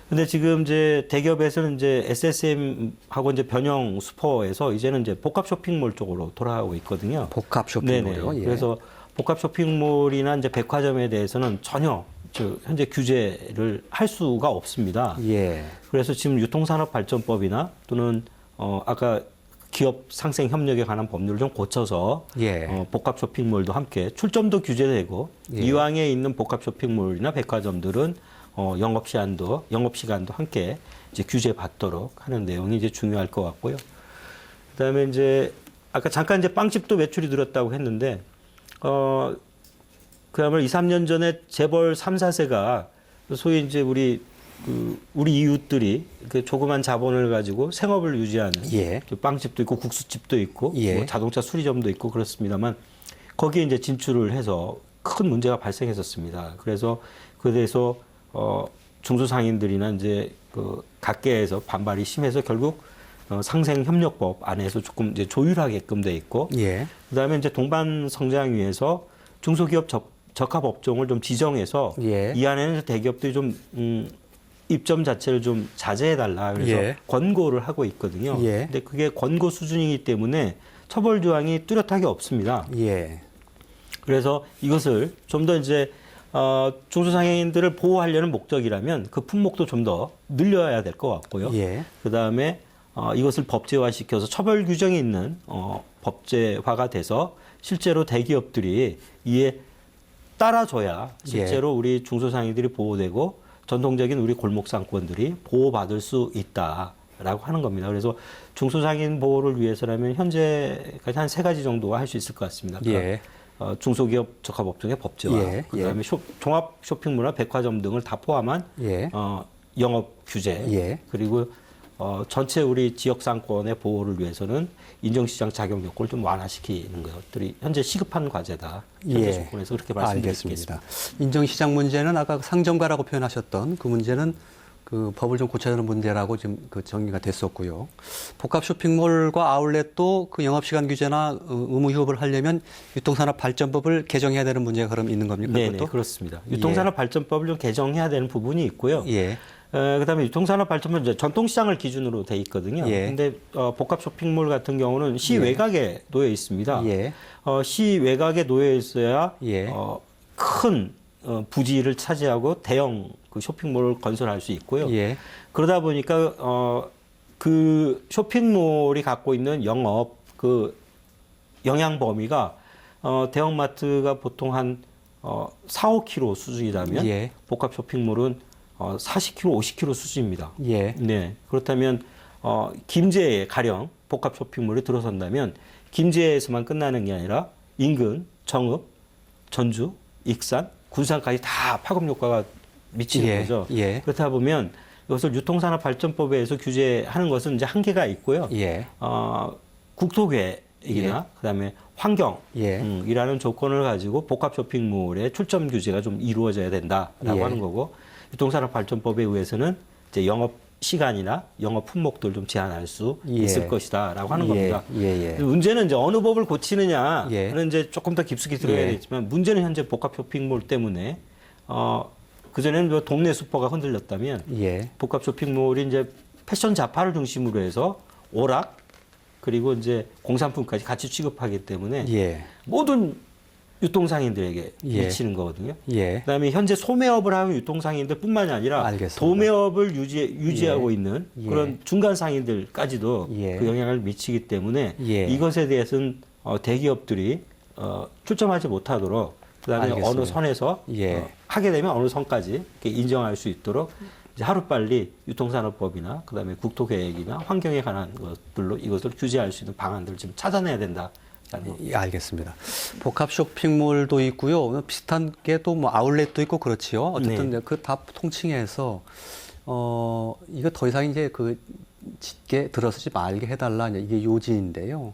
근데 지금 이제 대기업에서는 이제 SSM하고 이제 변형 슈퍼에서 이제는 이제 복합 쇼핑몰 쪽으로 돌아가고 있거든요. 복합 쇼핑몰이요? 그래서 복합 쇼핑몰이나 이제 백화점에 대해서는 전혀 현재 규제를 할 수가 없습니다. 그래서 지금 유통산업발전법이나 또는 아까 기업 상생 협력에 관한 법률을 좀 고쳐서 복합 쇼핑몰도 함께 출점도 규제되고 이왕에 있는 복합 쇼핑몰이나 백화점들은 영업 시간도 함께 이제 규제받도록 하는 내용이 이제 중요할 것 같고요. 그다음에 이제 아까 잠깐 이제 빵집도 매출이 늘었다고 했는데 그야말로 2, 3년 전에 재벌 3, 4세가 소위 이제 우리 이웃들이 그 조그만 자본을 가지고 생업을 유지하는 빵집도 있고 국수집도 있고 뭐 자동차 수리점도 있고 그렇습니다만 거기에 이제 진출을 해서 큰 문제가 발생했었습니다. 그래서 그에 대해서 중소상인들이나 이제 그 각계에서 반발이 심해서 결국 상생협력법 안에서 조금 이제 조율하게끔 돼 있고 그다음에 이제 동반성장위에서 중소기업 적합업종을 좀 지정해서 이 안에는 대기업들이 좀 입점 자체를 좀 자제해달라 그래서 권고를 하고 있거든요. 근데 그게 권고 수준이기 때문에 처벌 조항이 뚜렷하게 없습니다. 그래서 이것을 좀 더 이제 중소상인들을 보호하려는 목적이라면 그 품목도 좀 더 늘려야 될 것 같고요. 그 다음에 이것을 법제화시켜서 처벌 규정이 있는 법제화가 돼서 실제로 대기업들이 이에 따라줘야 실제로 우리 중소상인들이 보호되고 전통적인 우리 골목 상권들이 보호받을 수 있다라고 하는 겁니다. 그래서 중소상인 보호를 위해서라면 현재까지 한 3가지 정도가 할 수 있을 것 같습니다. 그러니까 중소기업 적합업종의 법제화, 그다음에 종합 쇼핑몰이나 백화점 등을 다 포함한 영업 규제, 그리고 전체 우리 지역 상권의 보호를 위해서는 인정시장 자격 요건을 좀 완화시키는 것들이 현재 시급한 과제다. 현재 조건에서 그렇게 말씀드리겠습니다. 인정시장 문제는 아까 상점가라고 표현하셨던 그 문제는 그 법을 좀 고쳐야 하는 문제라고 지금 그 정리가 됐었고요. 복합 쇼핑몰과 아울렛도 그 영업시간 규제나 의무 휴업을 하려면 유통산업발전법을 개정해야 되는 문제가 그럼 있는 겁니까? 네, 그렇습니다. 유통산업발전법을 좀 개정해야 되는 부분이 있고요. 그다음에 유통산업발전법은 이제 전통시장을 기준으로 돼 있거든요. 근데 복합 쇼핑몰 같은 경우는 시 외곽에 놓여 있습니다. 시 외곽에 놓여 있어야 큰 부지를 차지하고 대형 그 쇼핑몰을 건설할 수 있고요. 그러다 보니까 그 쇼핑몰이 갖고 있는 영업 그 영향 범위가 대형마트가 보통 한 4, 5km 수준이라면 복합 쇼핑몰은 40km, 50km 수준입니다. 네. 그렇다면 김제에 가령 복합 쇼핑몰이 들어선다면 김제에서만 끝나는 게 아니라 인근, 정읍, 전주, 익산, 군산까지 다 파급 효과가 미치는 예, 거죠. 예. 그렇다 보면 이것을 유통산업발전법에 의해서 규제하는 것은 이제 한계가 있고요. 예. 국토계획이나 그다음에 환경 예. 이라는 조건을 가지고 복합 쇼핑몰의 출점 규제가 좀 이루어져야 된다라고 예. 하는 거고 유통산업발전법에 의해서는 이제 영업 시간이나 영업 품목들 좀 제한할 수 예. 있을 것이다라고 하는 예. 겁니다. 예. 예. 문제는 이제 어느 법을 고치느냐는 예. 이제 조금 더 깊숙이 들어야 예. 되겠지만 문제는 현재 복합 쇼핑몰 때문에 그전에는 뭐 동네 슈퍼가 흔들렸다면 예. 복합 쇼핑몰이 이제 패션 잡화를 중심으로 해서 오락 그리고 이제 공산품까지 같이 취급하기 때문에 예. 모든 유통상인들에게 예. 미치는 거거든요. 예. 그다음에 현재 소매업을 하는 유통상인들뿐만이 아니라 알겠습니다. 도매업을 유지하고 있는 예. 그런 중간 상인들까지도 예. 그 영향을 미치기 때문에 예. 이것에 대해서는 대기업들이 출점하지 못하도록 그다음에 알겠습니다. 어느 선에서 예. 하게 되면 어느 선까지 이렇게 인정할 수 있도록 이제 하루빨리 유통산업법이나 그다음에 국토계획이나 환경에 관한 것들로 이것을 규제할 수 있는 방안들을 지금 찾아내야 된다. 예, 알겠습니다. 복합 쇼핑몰도 있고요. 비슷한 게 또 뭐 아울렛도 있고 그렇지요. 어쨌든 네. 그 다 통칭해서 이거 더 이상 이제 그 짙게 들어서지 말게 해달라 이게 요지인데요.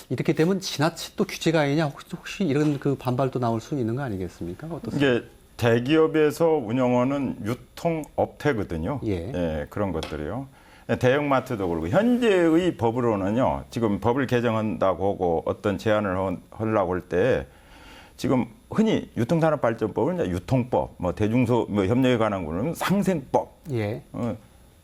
이렇게 되면 지나친 또 규제가 아니냐 혹시 이런 그 반발도 나올 수 있는 거 아니겠습니까? 어떻습니까? 이게 대기업에서 운영하는 유통업태거든요. 예. 그런 것들이요. 대형마트도 그렇고 현재의 법으로는요. 지금 법을 개정한다고 하고 어떤 제안을 하려고 할 때 지금 흔히 유통산업발전법은 이제 유통법, 뭐 대중소 뭐 협력에 관한 거는 상생법. 예.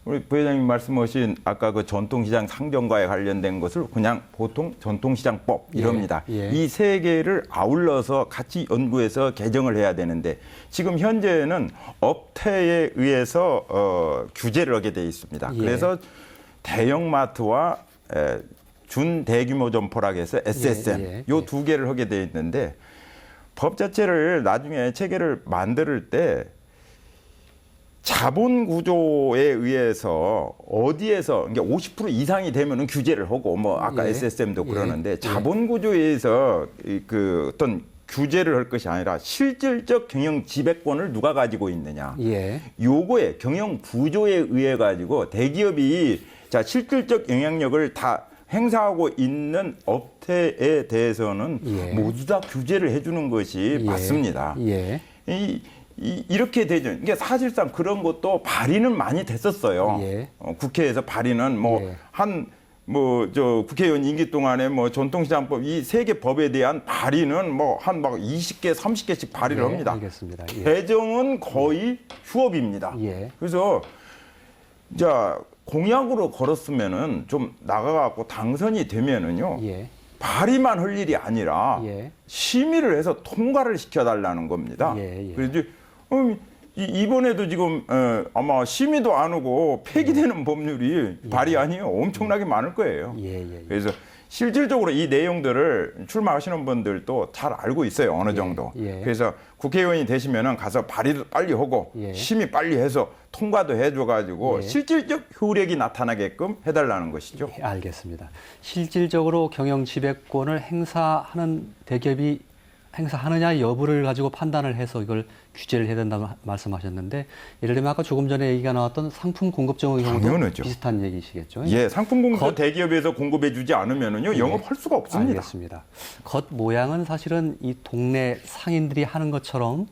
우리 부회장님 말씀하신 아까 그 전통시장 상정과에 관련된 것을 그냥 보통 전통시장법 이럽니다. 예. 이 세 개를 아울러서 같이 연구해서 개정을 해야 되는데 지금 현재는 업태에 의해서 규제를 하게 돼 있습니다. 예. 그래서 대형마트와 준대규모 점포라고 해서 SSM 요 두 개를 하게 돼 있는데 법 자체를 나중에 체계를 만들 때 자본 구조에 의해서 어디에서 그러니까 50% 이상이 되면은 규제를 하고 뭐 아까 예. SSM도 예. 그러는데 자본 구조에 의해서 그 어떤 규제를 할 것이 아니라 실질적 경영 지배권을 누가 가지고 있느냐. 예. 요거에 경영 구조에 의해 가지고 대기업이 자 실질적 영향력을 다 행사하고 있는 업태에 대해서는 예. 모두 다 규제를 해주는 것이 예. 맞습니다. 예. 이렇게 되죠. 이게 사실상 그런 것도 발의는 많이 됐었어요. 예. 국회에서 발의는 예. 국회의원 임기 동안에 뭐 전통시장법 이 세 개 법에 대한 발의는 뭐 한 막 20개, 30개씩 발의를 예, 합니다. 알겠습니다. 예. 개정은 거의 휴업입니다. 예. 그래서 자 공약으로 걸었으면은 좀 나가갖고 당선이 되면은요. 예. 발의만 할 일이 아니라 예. 심의를 해서 통과를 시켜달라는 겁니다. 예. 그래서 이번에도 지금 아마 심의도 안 하고 폐기되는 법률이 발의안이 엄청나게 많을 거예요. 예. 그래서 실질적으로 이 내용들을 출마하시는 분들도 잘 알고 있어요. 어느 정도. 예. 그래서 국회의원이 되시면은 가서 발의도 빨리 하고 예. 심의 빨리 해서 통과도 해줘가지고 예. 실질적 효력이 나타나게끔 해달라는 것이죠. 예, 알겠습니다. 실질적으로 경영 지배권을 행사하는 대기업이 행사하느냐 여부를 가지고 판단을 해서 이걸 규제를 해야 된다고 말씀하셨는데 예를 들면 아까 조금 전에 얘기가 나왔던 상품 공급정의 경우도 당연하죠. 비슷한 얘기시겠죠? 예, 상품 공급 대기업에서 공급해주지 않으면은요 영업할 수가 없습니다. 알겠습니다. 겉 모양은 사실은 이 동네 상인들이 하는 것처럼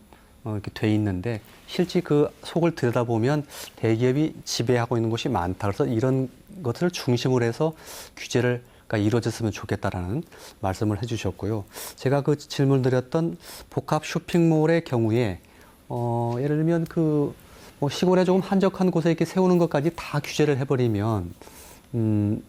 이렇게 돼 있는데 실제 그 속을 들여다보면 대기업이 지배하고 있는 곳이 많다. 그래서 이런 것들을 중심으로 해서 규제를 이루어졌으면 좋겠다라는 말씀을 해주셨고요. 제가 그 질문 드렸던 복합 쇼핑몰의 경우에 예를 들면 뭐 시골에 조금 한적한 곳에 이렇게 세우는 것까지 다 규제를 해버리면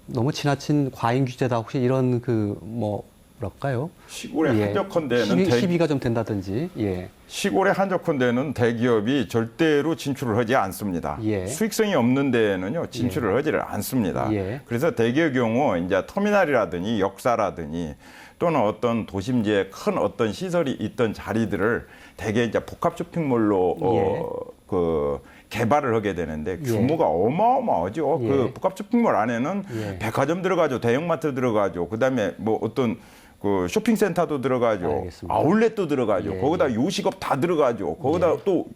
너무 지나친 과잉 규제다. 혹시 이런 뭐랄까요? 시골에 한적한 데는 시비가 좀 된다든지. 예. 시골에 한적한 데는 대기업이 절대로 진출을 하지 않습니다. 예. 수익성이 없는 데는요 진출을 하지를 않습니다. 예. 그래서 대기업 경우 이제 터미널이라든지 역사라든지 또는 어떤 도심지에 큰 어떤 시설이 있던 자리들을 대개 이제 복합 쇼핑몰로 개발을 하게 되는데 규모가 어마어마하죠. 그 복합 쇼핑몰 안에는 백화점 들어가죠, 대형마트 들어가죠. 그다음에 뭐 어떤 그 쇼핑센터도 들어가죠. 알겠습니다. 아울렛도 들어가죠. 예, 거기다 요식업 다 들어가죠. 거기다 또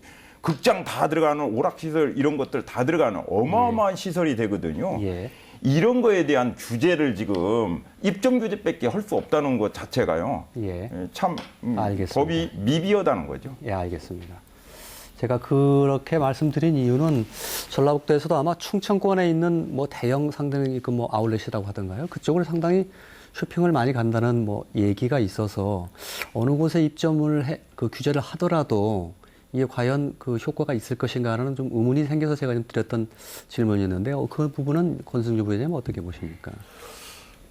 극장 다 들어가는 오락시설 이런 것들 다 들어가는 어마어마한 시설이 되거든요. 예. 이런 거에 대한 규제를 지금 입점 규제밖에 할 수 없다는 것 자체가요. 예. 참 알겠습니다. 법이 미비하다는 거죠. 예, 알겠습니다. 제가 그렇게 말씀드린 이유는 전라북도에서도 아마 충청권에 있는 뭐 대형 상당히 그 뭐 아울렛이라고 하던가요? 그쪽으로 상당히 쇼핑을 많이 간다는 뭐 얘기가 있어서 어느 곳에 입점을 그 규제를 하더라도 이게 과연 그 효과가 있을 것인가라는 좀 의문이 생겨서 제가 좀 드렸던 질문이었는데요. 그 부분은 권승주 부회장님 어떻게 보십니까?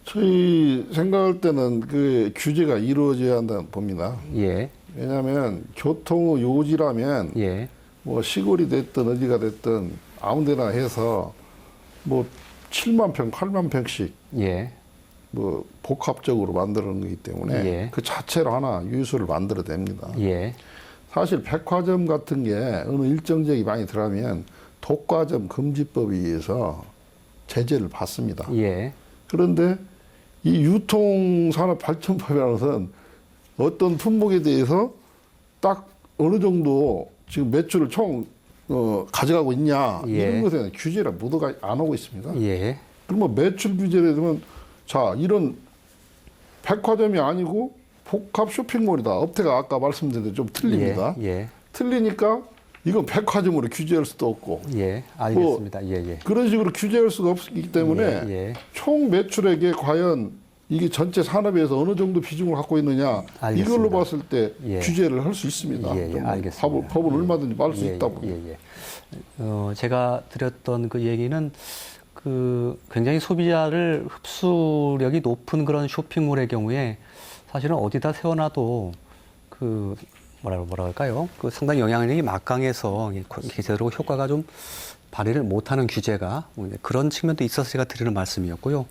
저희 생각할 때는 그 규제가 이루어져야 한다 봅니다. 예, 왜냐하면 교통의 요지라면 예, 뭐 시골이 됐든 어디가 됐든 아무데나 해서 뭐 7만 평, 8만 평씩 예, 뭐 복합적으로 만드는 거기 때문에 예. 그 자체로 하나 유수를 만들어야 됩니다. 예, 사실 백화점 같은 게 어느 일정 지역이 많이 들어가면 독과점 금지법에 의해서 제재를 받습니다. 예, 그런데 이 유통산업발전법이라는 것은 어떤 품목에 대해서 딱 어느 정도 지금 매출을 총 가져가고 있냐 예. 이런 것에 대한 규제를 모두가 안 하고 있습니다. 예, 그러면 매출 규제를 되면 자 이런 백화점이 아니고 복합 쇼핑몰이다. 업태가 아까 말씀드린 대로 좀 틀립니다. 예, 틀리니까 이건 백화점으로 규제할 수도 없고 예, 알겠습니다. 예, 예. 그런 식으로 규제할 수가 없기 때문에 예, 예. 총 매출액에 과연 이게 전체 산업에서 어느 정도 비중을 갖고 있느냐 알겠습니다. 이걸로 봤을 때 예. 규제를 할 수 있습니다. 예, 예, 좀 알겠습니다. 법을 얼마든지 말할 수 예, 있다고. 예, 예. 제가 드렸던 그 얘기는 그 굉장히 소비자를 흡수력이 높은 그런 쇼핑몰의 경우에 사실은 어디다 세워놔도 그 뭐라 할까요? 그 상당히 영향력이 막강해서 제대로 효과가 좀 발휘를 못하는 규제가 그런 측면도 있어서 제가 드리는 말씀이었고요.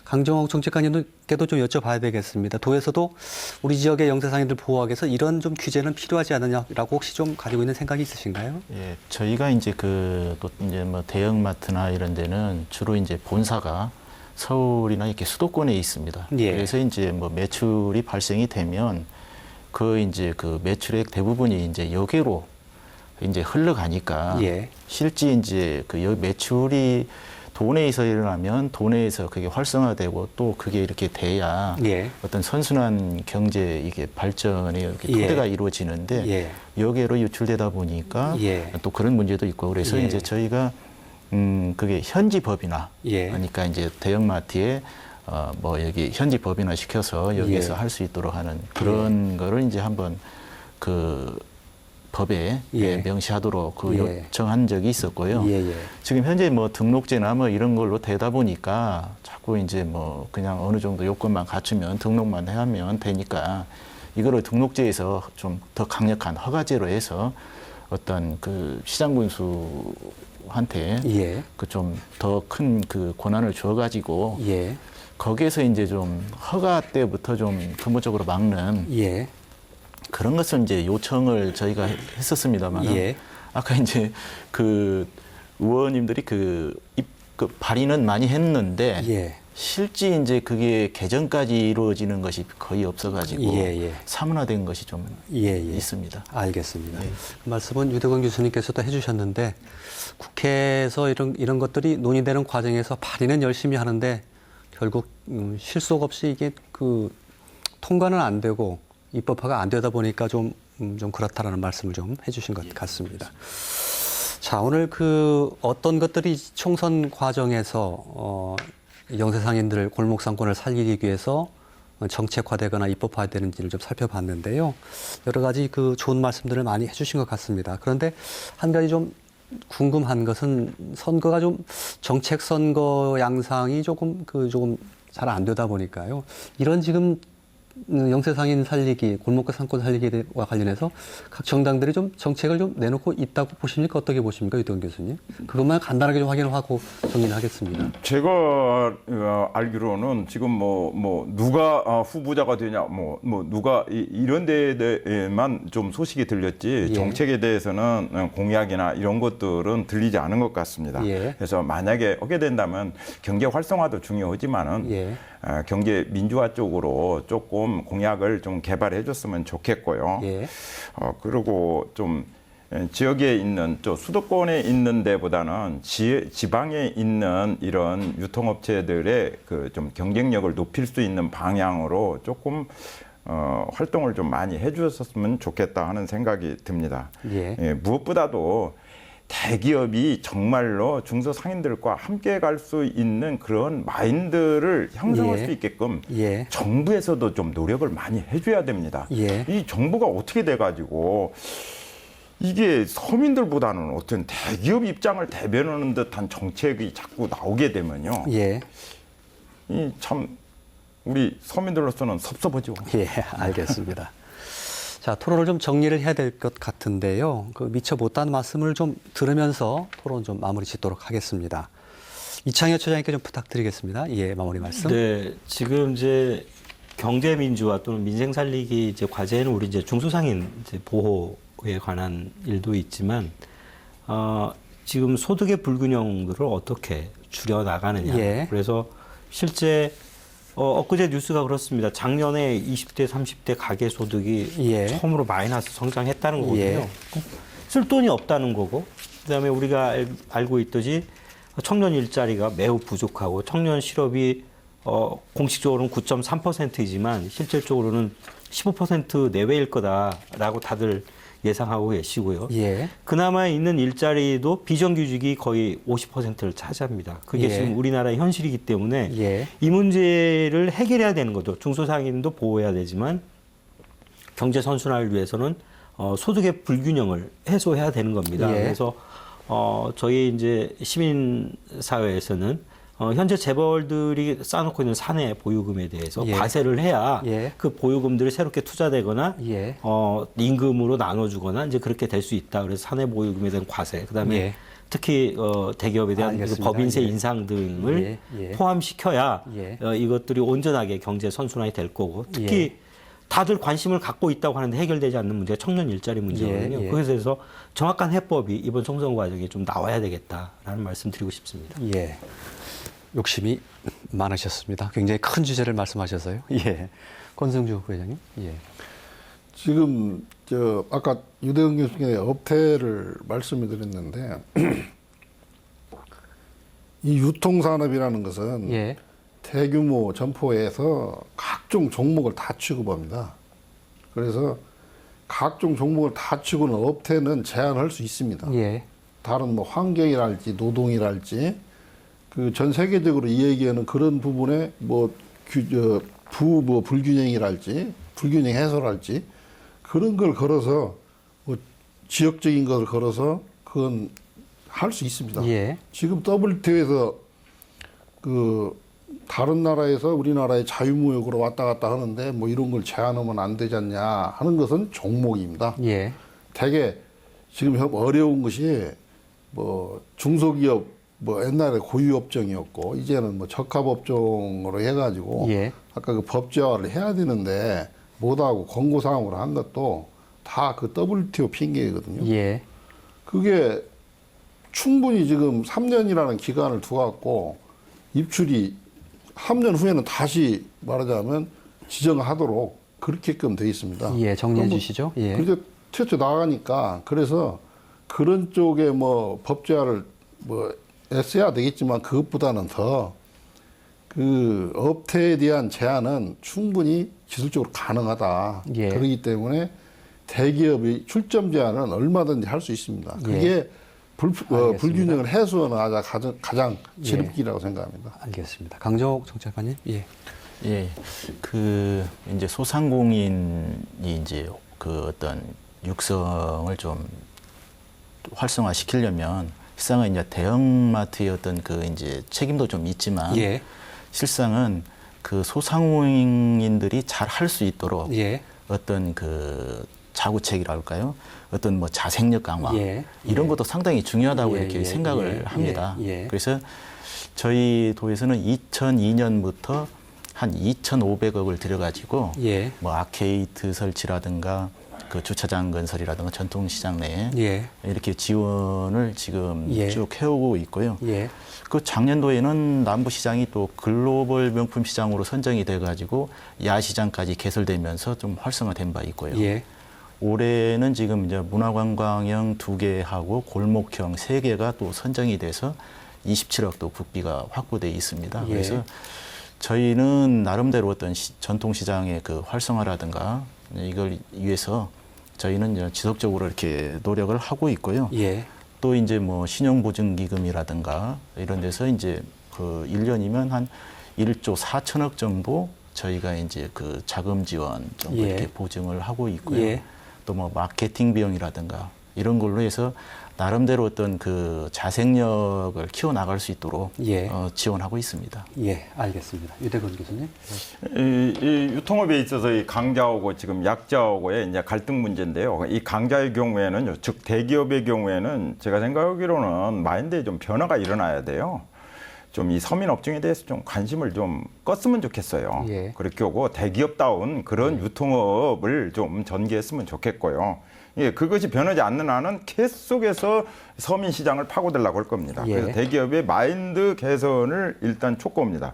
강정옥 정책관님께도 좀 여쭤봐야 되겠습니다. 도에서도 우리 지역의 영세상인들 보호하기 위해서 이런 좀 규제는 필요하지 않느냐라고 혹시 좀 가지고 있는 생각이 있으신가요? 예, 저희가 이제 또 이제 뭐 대형마트나 이런 데는 주로 이제 본사가 서울이나 이렇게 수도권에 있습니다. 예. 그래서 이제 뭐 매출이 발생이 되면 그 이제 그 매출액 대부분이 이제 여기로 이제 흘러가니까 예. 실제 이제 그 매출이 도내에서 일어나면 도내에서 그게 활성화되고 또 그게 이렇게 돼야 예. 어떤 선순환 경제 이게 발전의 이렇게 토대가 이루어지는데 예. 여기로 유출되다 보니까 예. 또 그런 문제도 있고 그래서 예. 이제 저희가 그게 현지 법이나 예. 그러니까 이제 대형마트에 뭐 여기 현지 법인화 시켜서 여기에서 예. 할 수 있도록 하는 그런 거를 이제 한번 그 법에 예. 명시하도록 그 예. 요청한 적이 있었고요. 예, 예. 지금 현재 뭐 등록제나 뭐 이런 걸로 되다 보니까 자꾸 이제 뭐 그냥 어느 정도 요건만 갖추면 등록만 하면 되니까 이거를 등록제에서 좀 더 강력한 허가제로 해서 어떤 그 시장군수한테 예. 그 좀 더 큰 그 권한을 줘가지고 예. 거기에서 이제 좀 허가 때부터 좀 근본적으로 막는 예. 그런 것을 이제 요청을 저희가 했었습니다만 예. 아까 이제 그 의원님들이 그 발의는 많이 했는데 예. 실제 이제 그게 개정까지 이루어지는 것이 거의 없어가지고 예, 예. 사문화된 것이 좀 예, 예. 있습니다. 알겠습니다. 네. 그 말씀은 유대건 교수님께서도 해주셨는데 국회에서 이런 것들이 논의되는 과정에서 발의는 열심히 하는데 결국 실속 없이 이게 그 통과는 안 되고 입법화가 안 되다 보니까 좀 그렇다라는 말씀을 좀 해주신 것 같습니다. 자, 오늘 그 어떤 것들이 총선 과정에서 영세상인들 골목상권을 살리기 위해서 정책화되거나 입법화되는지를 좀 살펴봤는데요. 여러 가지 그 좋은 말씀들을 많이 해주신 것 같습니다. 그런데 한 가지 좀 궁금한 것은 선거가 좀 정책 선거 양상이 조금 잘 안 되다 보니까요. 이런 지금 영세상인 살리기, 골목과 상권 살리기와 관련해서 각 정당들이 좀 정책을 좀 내놓고 있다고 보십니까? 어떻게 보십니까? 유대건 교수님? 그것만 간단하게 좀 확인을 하고 정리를 하겠습니다. 제가 알기로는 지금 뭐 누가 후보자가 되냐, 누가 이런 데에만 좀 소식이 들렸지, 예. 정책에 대해서는 공약이나 이런 것들은 들리지 않은 것 같습니다. 예. 그래서 만약에 하게 된다면 경제 활성화도 중요하지만은 예. 경제 민주화 쪽으로 조금 공약을 좀 개발해 줬으면 좋겠고요. 예. 그리고 좀 지역에 있는 또 수도권에 있는 데보다는 지방에 있는 이런 유통업체들의 그 좀 경쟁력을 높일 수 있는 방향으로 조금 활동을 좀 많이 해주셨으면 좋겠다 하는 생각이 듭니다. 예. 무엇보다도 대기업이 정말로 중소상인들과 함께 갈 수 있는 그런 마인드를 형성할 예. 수 있게끔 예. 정부에서도 좀 노력을 많이 해줘야 됩니다. 예. 이 정부가 어떻게 돼가지고 이게 서민들보다는 어떤 대기업 입장을 대변하는 듯한 정책이 자꾸 나오게 되면요. 예. 이 참 우리 서민들로서는 섭섭하죠. 예, 알겠습니다. 자, 토론을 좀 정리를 해야 될 것 같은데요. 그 미처 못한 말씀을 좀 들으면서 토론 좀 마무리 짓도록 하겠습니다. 이창효 처장님께 좀 부탁드리겠습니다. 예, 마무리 말씀. 네, 지금 이제 경제 민주화 또는 민생 살리기 이제 과제는 우리 이제 중소상인 이제 보호에 관한 일도 있지만, 지금 소득의 불균형들을 어떻게 줄여 나가느냐. 예. 그래서 실제 엊그제 뉴스가 그렇습니다. 작년에 20대, 30대 가계 소득이 예. 처음으로 마이너스 성장했다는 거거든요. 예. 쓸 돈이 없다는 거고, 그다음에 우리가 알고 있듯이 청년 일자리가 매우 부족하고 청년 실업이 공식적으로는 9.3%이지만 실질적으로는 15% 내외일 거다라고 다들 예상하고 계시고요. 예. 그나마 있는 일자리도 비정규직이 거의 50%를 차지합니다. 그게 예. 지금 우리나라의 현실이기 때문에 예. 이 문제를 해결해야 되는 거죠. 중소상인도 보호해야 되지만 경제 선순환을 위해서는 소득의 불균형을 해소해야 되는 겁니다. 예. 그래서 저희 이제 시민 사회에서는 현재 재벌들이 쌓아놓고 있는 사내 보유금에 대해서 예. 과세를 해야 예. 그 보유금들이 새롭게 투자되거나 예. 임금으로 나눠주거나 이제 그렇게 될 수 있다. 그래서 사내 보유금에 대한 과세, 그다음에 예. 특히 대기업에 대한 그 알겠습니다. 법인세 예. 인상 등을 예. 예. 포함시켜야 예. 이것들이 온전하게 경제 선순환이 될 거고, 특히 예. 다들 관심을 갖고 있다고 하는데 해결되지 않는 문제가 청년 일자리 문제거든요. 예. 예. 그래서 대해서 정확한 해법이 이번 총선 과정에 좀 나와야 되겠다라는 말씀 드리고 싶습니다. 예. 욕심이 많으셨습니다. 굉장히 큰 주제를 말씀하셔서요. 예. 권성주 부회장님. 예. 지금 아까 유대근 교수님의 업태를 말씀을 드렸는데 이 유통산업이라는 것은 예. 대규모 점포에서 각종 종목을 다 취급합니다. 그래서 각종 종목을 다 취급하는 업태는 제한할 수 있습니다. 예. 다른 뭐 환경이랄지 노동이랄지 그 전 세계적으로 이야기하는 그런 부분에 불균형이랄지 불균형 해소랄지 그런 걸 걸어서 뭐 지역적인 것을 걸어서 그건 할 수 있습니다. 예. 지금 WTO에서 그 다른 나라에서 우리나라의 자유무역으로 왔다 갔다 하는데 뭐 이런 걸 제한하면 안 되지 않냐 하는 것은 종목입니다. 예. 되게 지금 어려운 것이 뭐 중소기업 뭐 옛날에 고유업종이었고 이제는 뭐 적합업종으로 해가지고 예. 아까 그 법제화를 해야 되는데 못하고 권고사항으로 한 것도 다 그 WTO 핑계거든요. 예. 그게 충분히 지금 3년이라는 기간을 두갖고 입출이 3년 후에는 다시 말하자면 지정하도록 그렇게끔 돼 있습니다. 예. 정리해 주시죠. 예. 그렇게 최초 나가니까 그래서 그런 쪽에 뭐 법제화를 뭐 애써야 되겠지만 그것보다는 더 그 업태에 대한 제한은 충분히 기술적으로 가능하다. 예. 그렇기 때문에 대기업의 출점 제한은 얼마든지 할 수 있습니다. 그게 예. 불균형을 해소하는 가장 지름길이라고 생각합니다. 알겠습니다. 강정옥 정책관님. 예. 예, 그 이제 소상공인이 이제 그 어떤 육성을 좀 활성화 시키려면 실상은 이제 대형마트의 어떤 그 이제 책임도 좀 있지만 예. 실상은 그 소상공인들이 잘 할 수 있도록 예. 어떤 그 자구책이랄까요? 어떤 뭐 자생력 강화 예. 이런 예. 것도 상당히 중요하다고 예. 이렇게 예. 생각을 예. 합니다. 예. 그래서 저희 도에서는 2002년부터 한 2,500억을 들여가지고 예. 뭐 아케이드 설치라든가 그 주차장 건설이라든가 전통시장 내에 예. 이렇게 지원을 지금 예. 쭉 해오고 있고요. 예. 그 작년도에는 남부시장이 또 글로벌 명품 시장으로 선정이 돼가지고 야시장까지 개설되면서 좀 활성화된 바 있고요. 예. 올해는 지금 이제 문화관광형 2개하고 골목형 3개가 또 선정이 돼서 27억 도 국비가 확보돼 있습니다. 예. 그래서 저희는 나름대로 어떤 전통시장의 그 활성화라든가 이걸 위해서 저희는 이제 지속적으로 이렇게 노력을 하고 있고요. 예. 또 이제 뭐 신용보증기금이라든가 이런 데서 이제 그 1년이면 한 1조 4천억 정도 저희가 이제 그 자금 지원 정도 예. 이렇게 보증을 하고 있고요. 예. 또 뭐 마케팅 비용이라든가 이런 걸로 해서 나름대로 어떤 그 자생력을 키워나갈 수 있도록 예. 지원하고 있습니다. 예, 알겠습니다. 유대건 교수님. 이 유통업에 있어서 이 강자하고 지금 약자하고의 이제 갈등 문제인데요. 이 강자의 경우에는, 즉 대기업의 경우에는 제가 생각하기로는 마인드에 좀 변화가 일어나야 돼요. 좀 이 서민 업종에 대해서 좀 관심을 좀 껐으면 좋겠어요. 예. 그렇게 하고 대기업다운 그런 유통업을 좀 전개했으면 좋겠고요. 예, 그것이 변하지 않는 한은 계속해서 서민 시장을 파고들려고 할 겁니다. 예. 그래서 대기업의 마인드 개선을 일단 촉구합니다.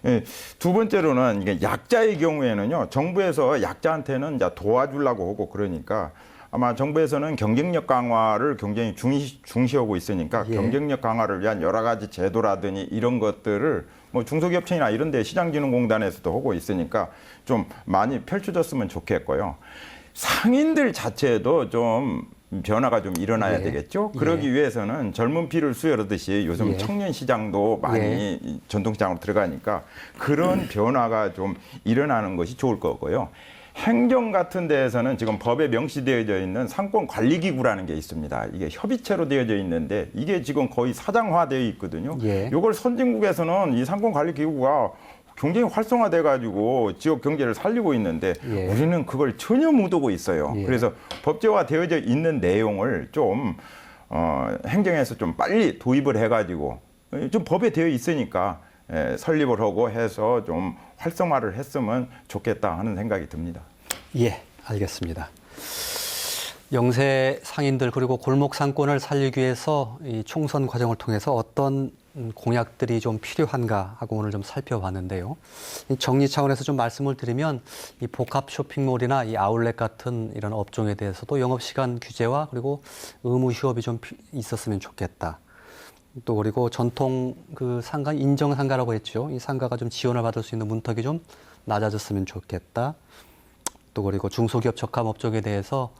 예, 두 번째로는 이게 약자의 경우에는요, 정부에서 약자한테는 이제 도와주려고 하고 그러니까 아마 정부에서는 경쟁력 강화를 굉장히 중시하고 있으니까 예. 경쟁력 강화를 위한 여러 가지 제도라든지 이런 것들을 뭐 중소기업청이나 이런 데 시장진흥공단에서도 하고 있으니까 좀 많이 펼쳐졌으면 좋겠고요. 상인들 자체도 좀 변화가 좀 일어나야 예. 되겠죠. 예. 그러기 위해서는 젊은 피를 수혈하듯이 요즘 예. 청년 시장도 많이 전통시장으로 들어가니까 그런 변화가 좀 일어나는 것이 좋을 거고요. 행정 같은 데에서는 지금 법에 명시되어져 있는 상권관리기구라는 게 있습니다. 이게 협의체로 되어져 있는데 이게 지금 거의 사장화되어 있거든요. 예. 이걸 선진국에서는 이 상권관리기구가 굉장히 활성화돼 가지고 지역 경제를 살리고 있는데 예. 우리는 그걸 전혀 못 하고 있어요. 예. 그래서 법제화되어져 있는 내용을 좀 행정에서 좀 빨리 도입을 해 가지고 좀 법에 되어 있으니까 설립을 하고 해서 좀 활성화를 했으면 좋겠다 하는 생각이 듭니다. 예, 알겠습니다. 영세 상인들 그리고 골목 상권을 살리기 위해서 이 총선 과정을 통해서 어떤 공약들이 좀 필요한가 하고 오늘 좀 살펴봤는데요. 이 정리 차원에서 좀 말씀을 드리면 이 복합 쇼핑몰이나 이 아울렛 같은 이런 업종에 대해서도 영업시간 규제와 그리고 의무 휴업이 좀 있었으면 좋겠다. 또 그리고 전통 그 상가 인정 상가라고 했죠. 이 상가가 좀 지원을 받을 수 있는 문턱이 좀 낮아졌으면 좋겠다. 또 그리고 중소기업 적합 업종에 대해서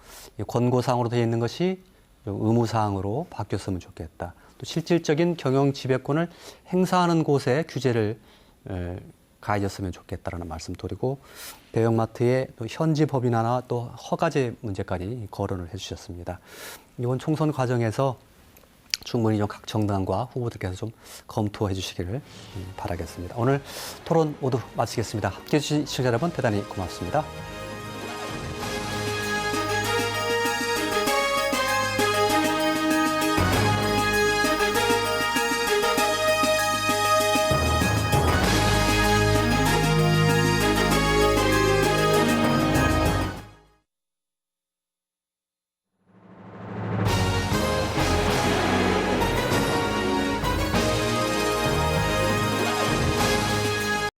권고사항으로 되어 있는 것이 의무사항으로 바뀌었으면 좋겠다. 또 실질적인 경영 지배권을 행사하는 곳에 규제를 가해졌으면 좋겠다라는 말씀 드리고 대형마트의 또 현지 법인화나 또 허가제 문제까지 거론을 해주셨습니다. 이번 총선 과정에서 충분히 좀 각 정당과 후보들께서 좀 검토해 주시기를 바라겠습니다. 오늘 토론 모두 마치겠습니다. 함께해 주신 시청자 여러분 대단히 고맙습니다.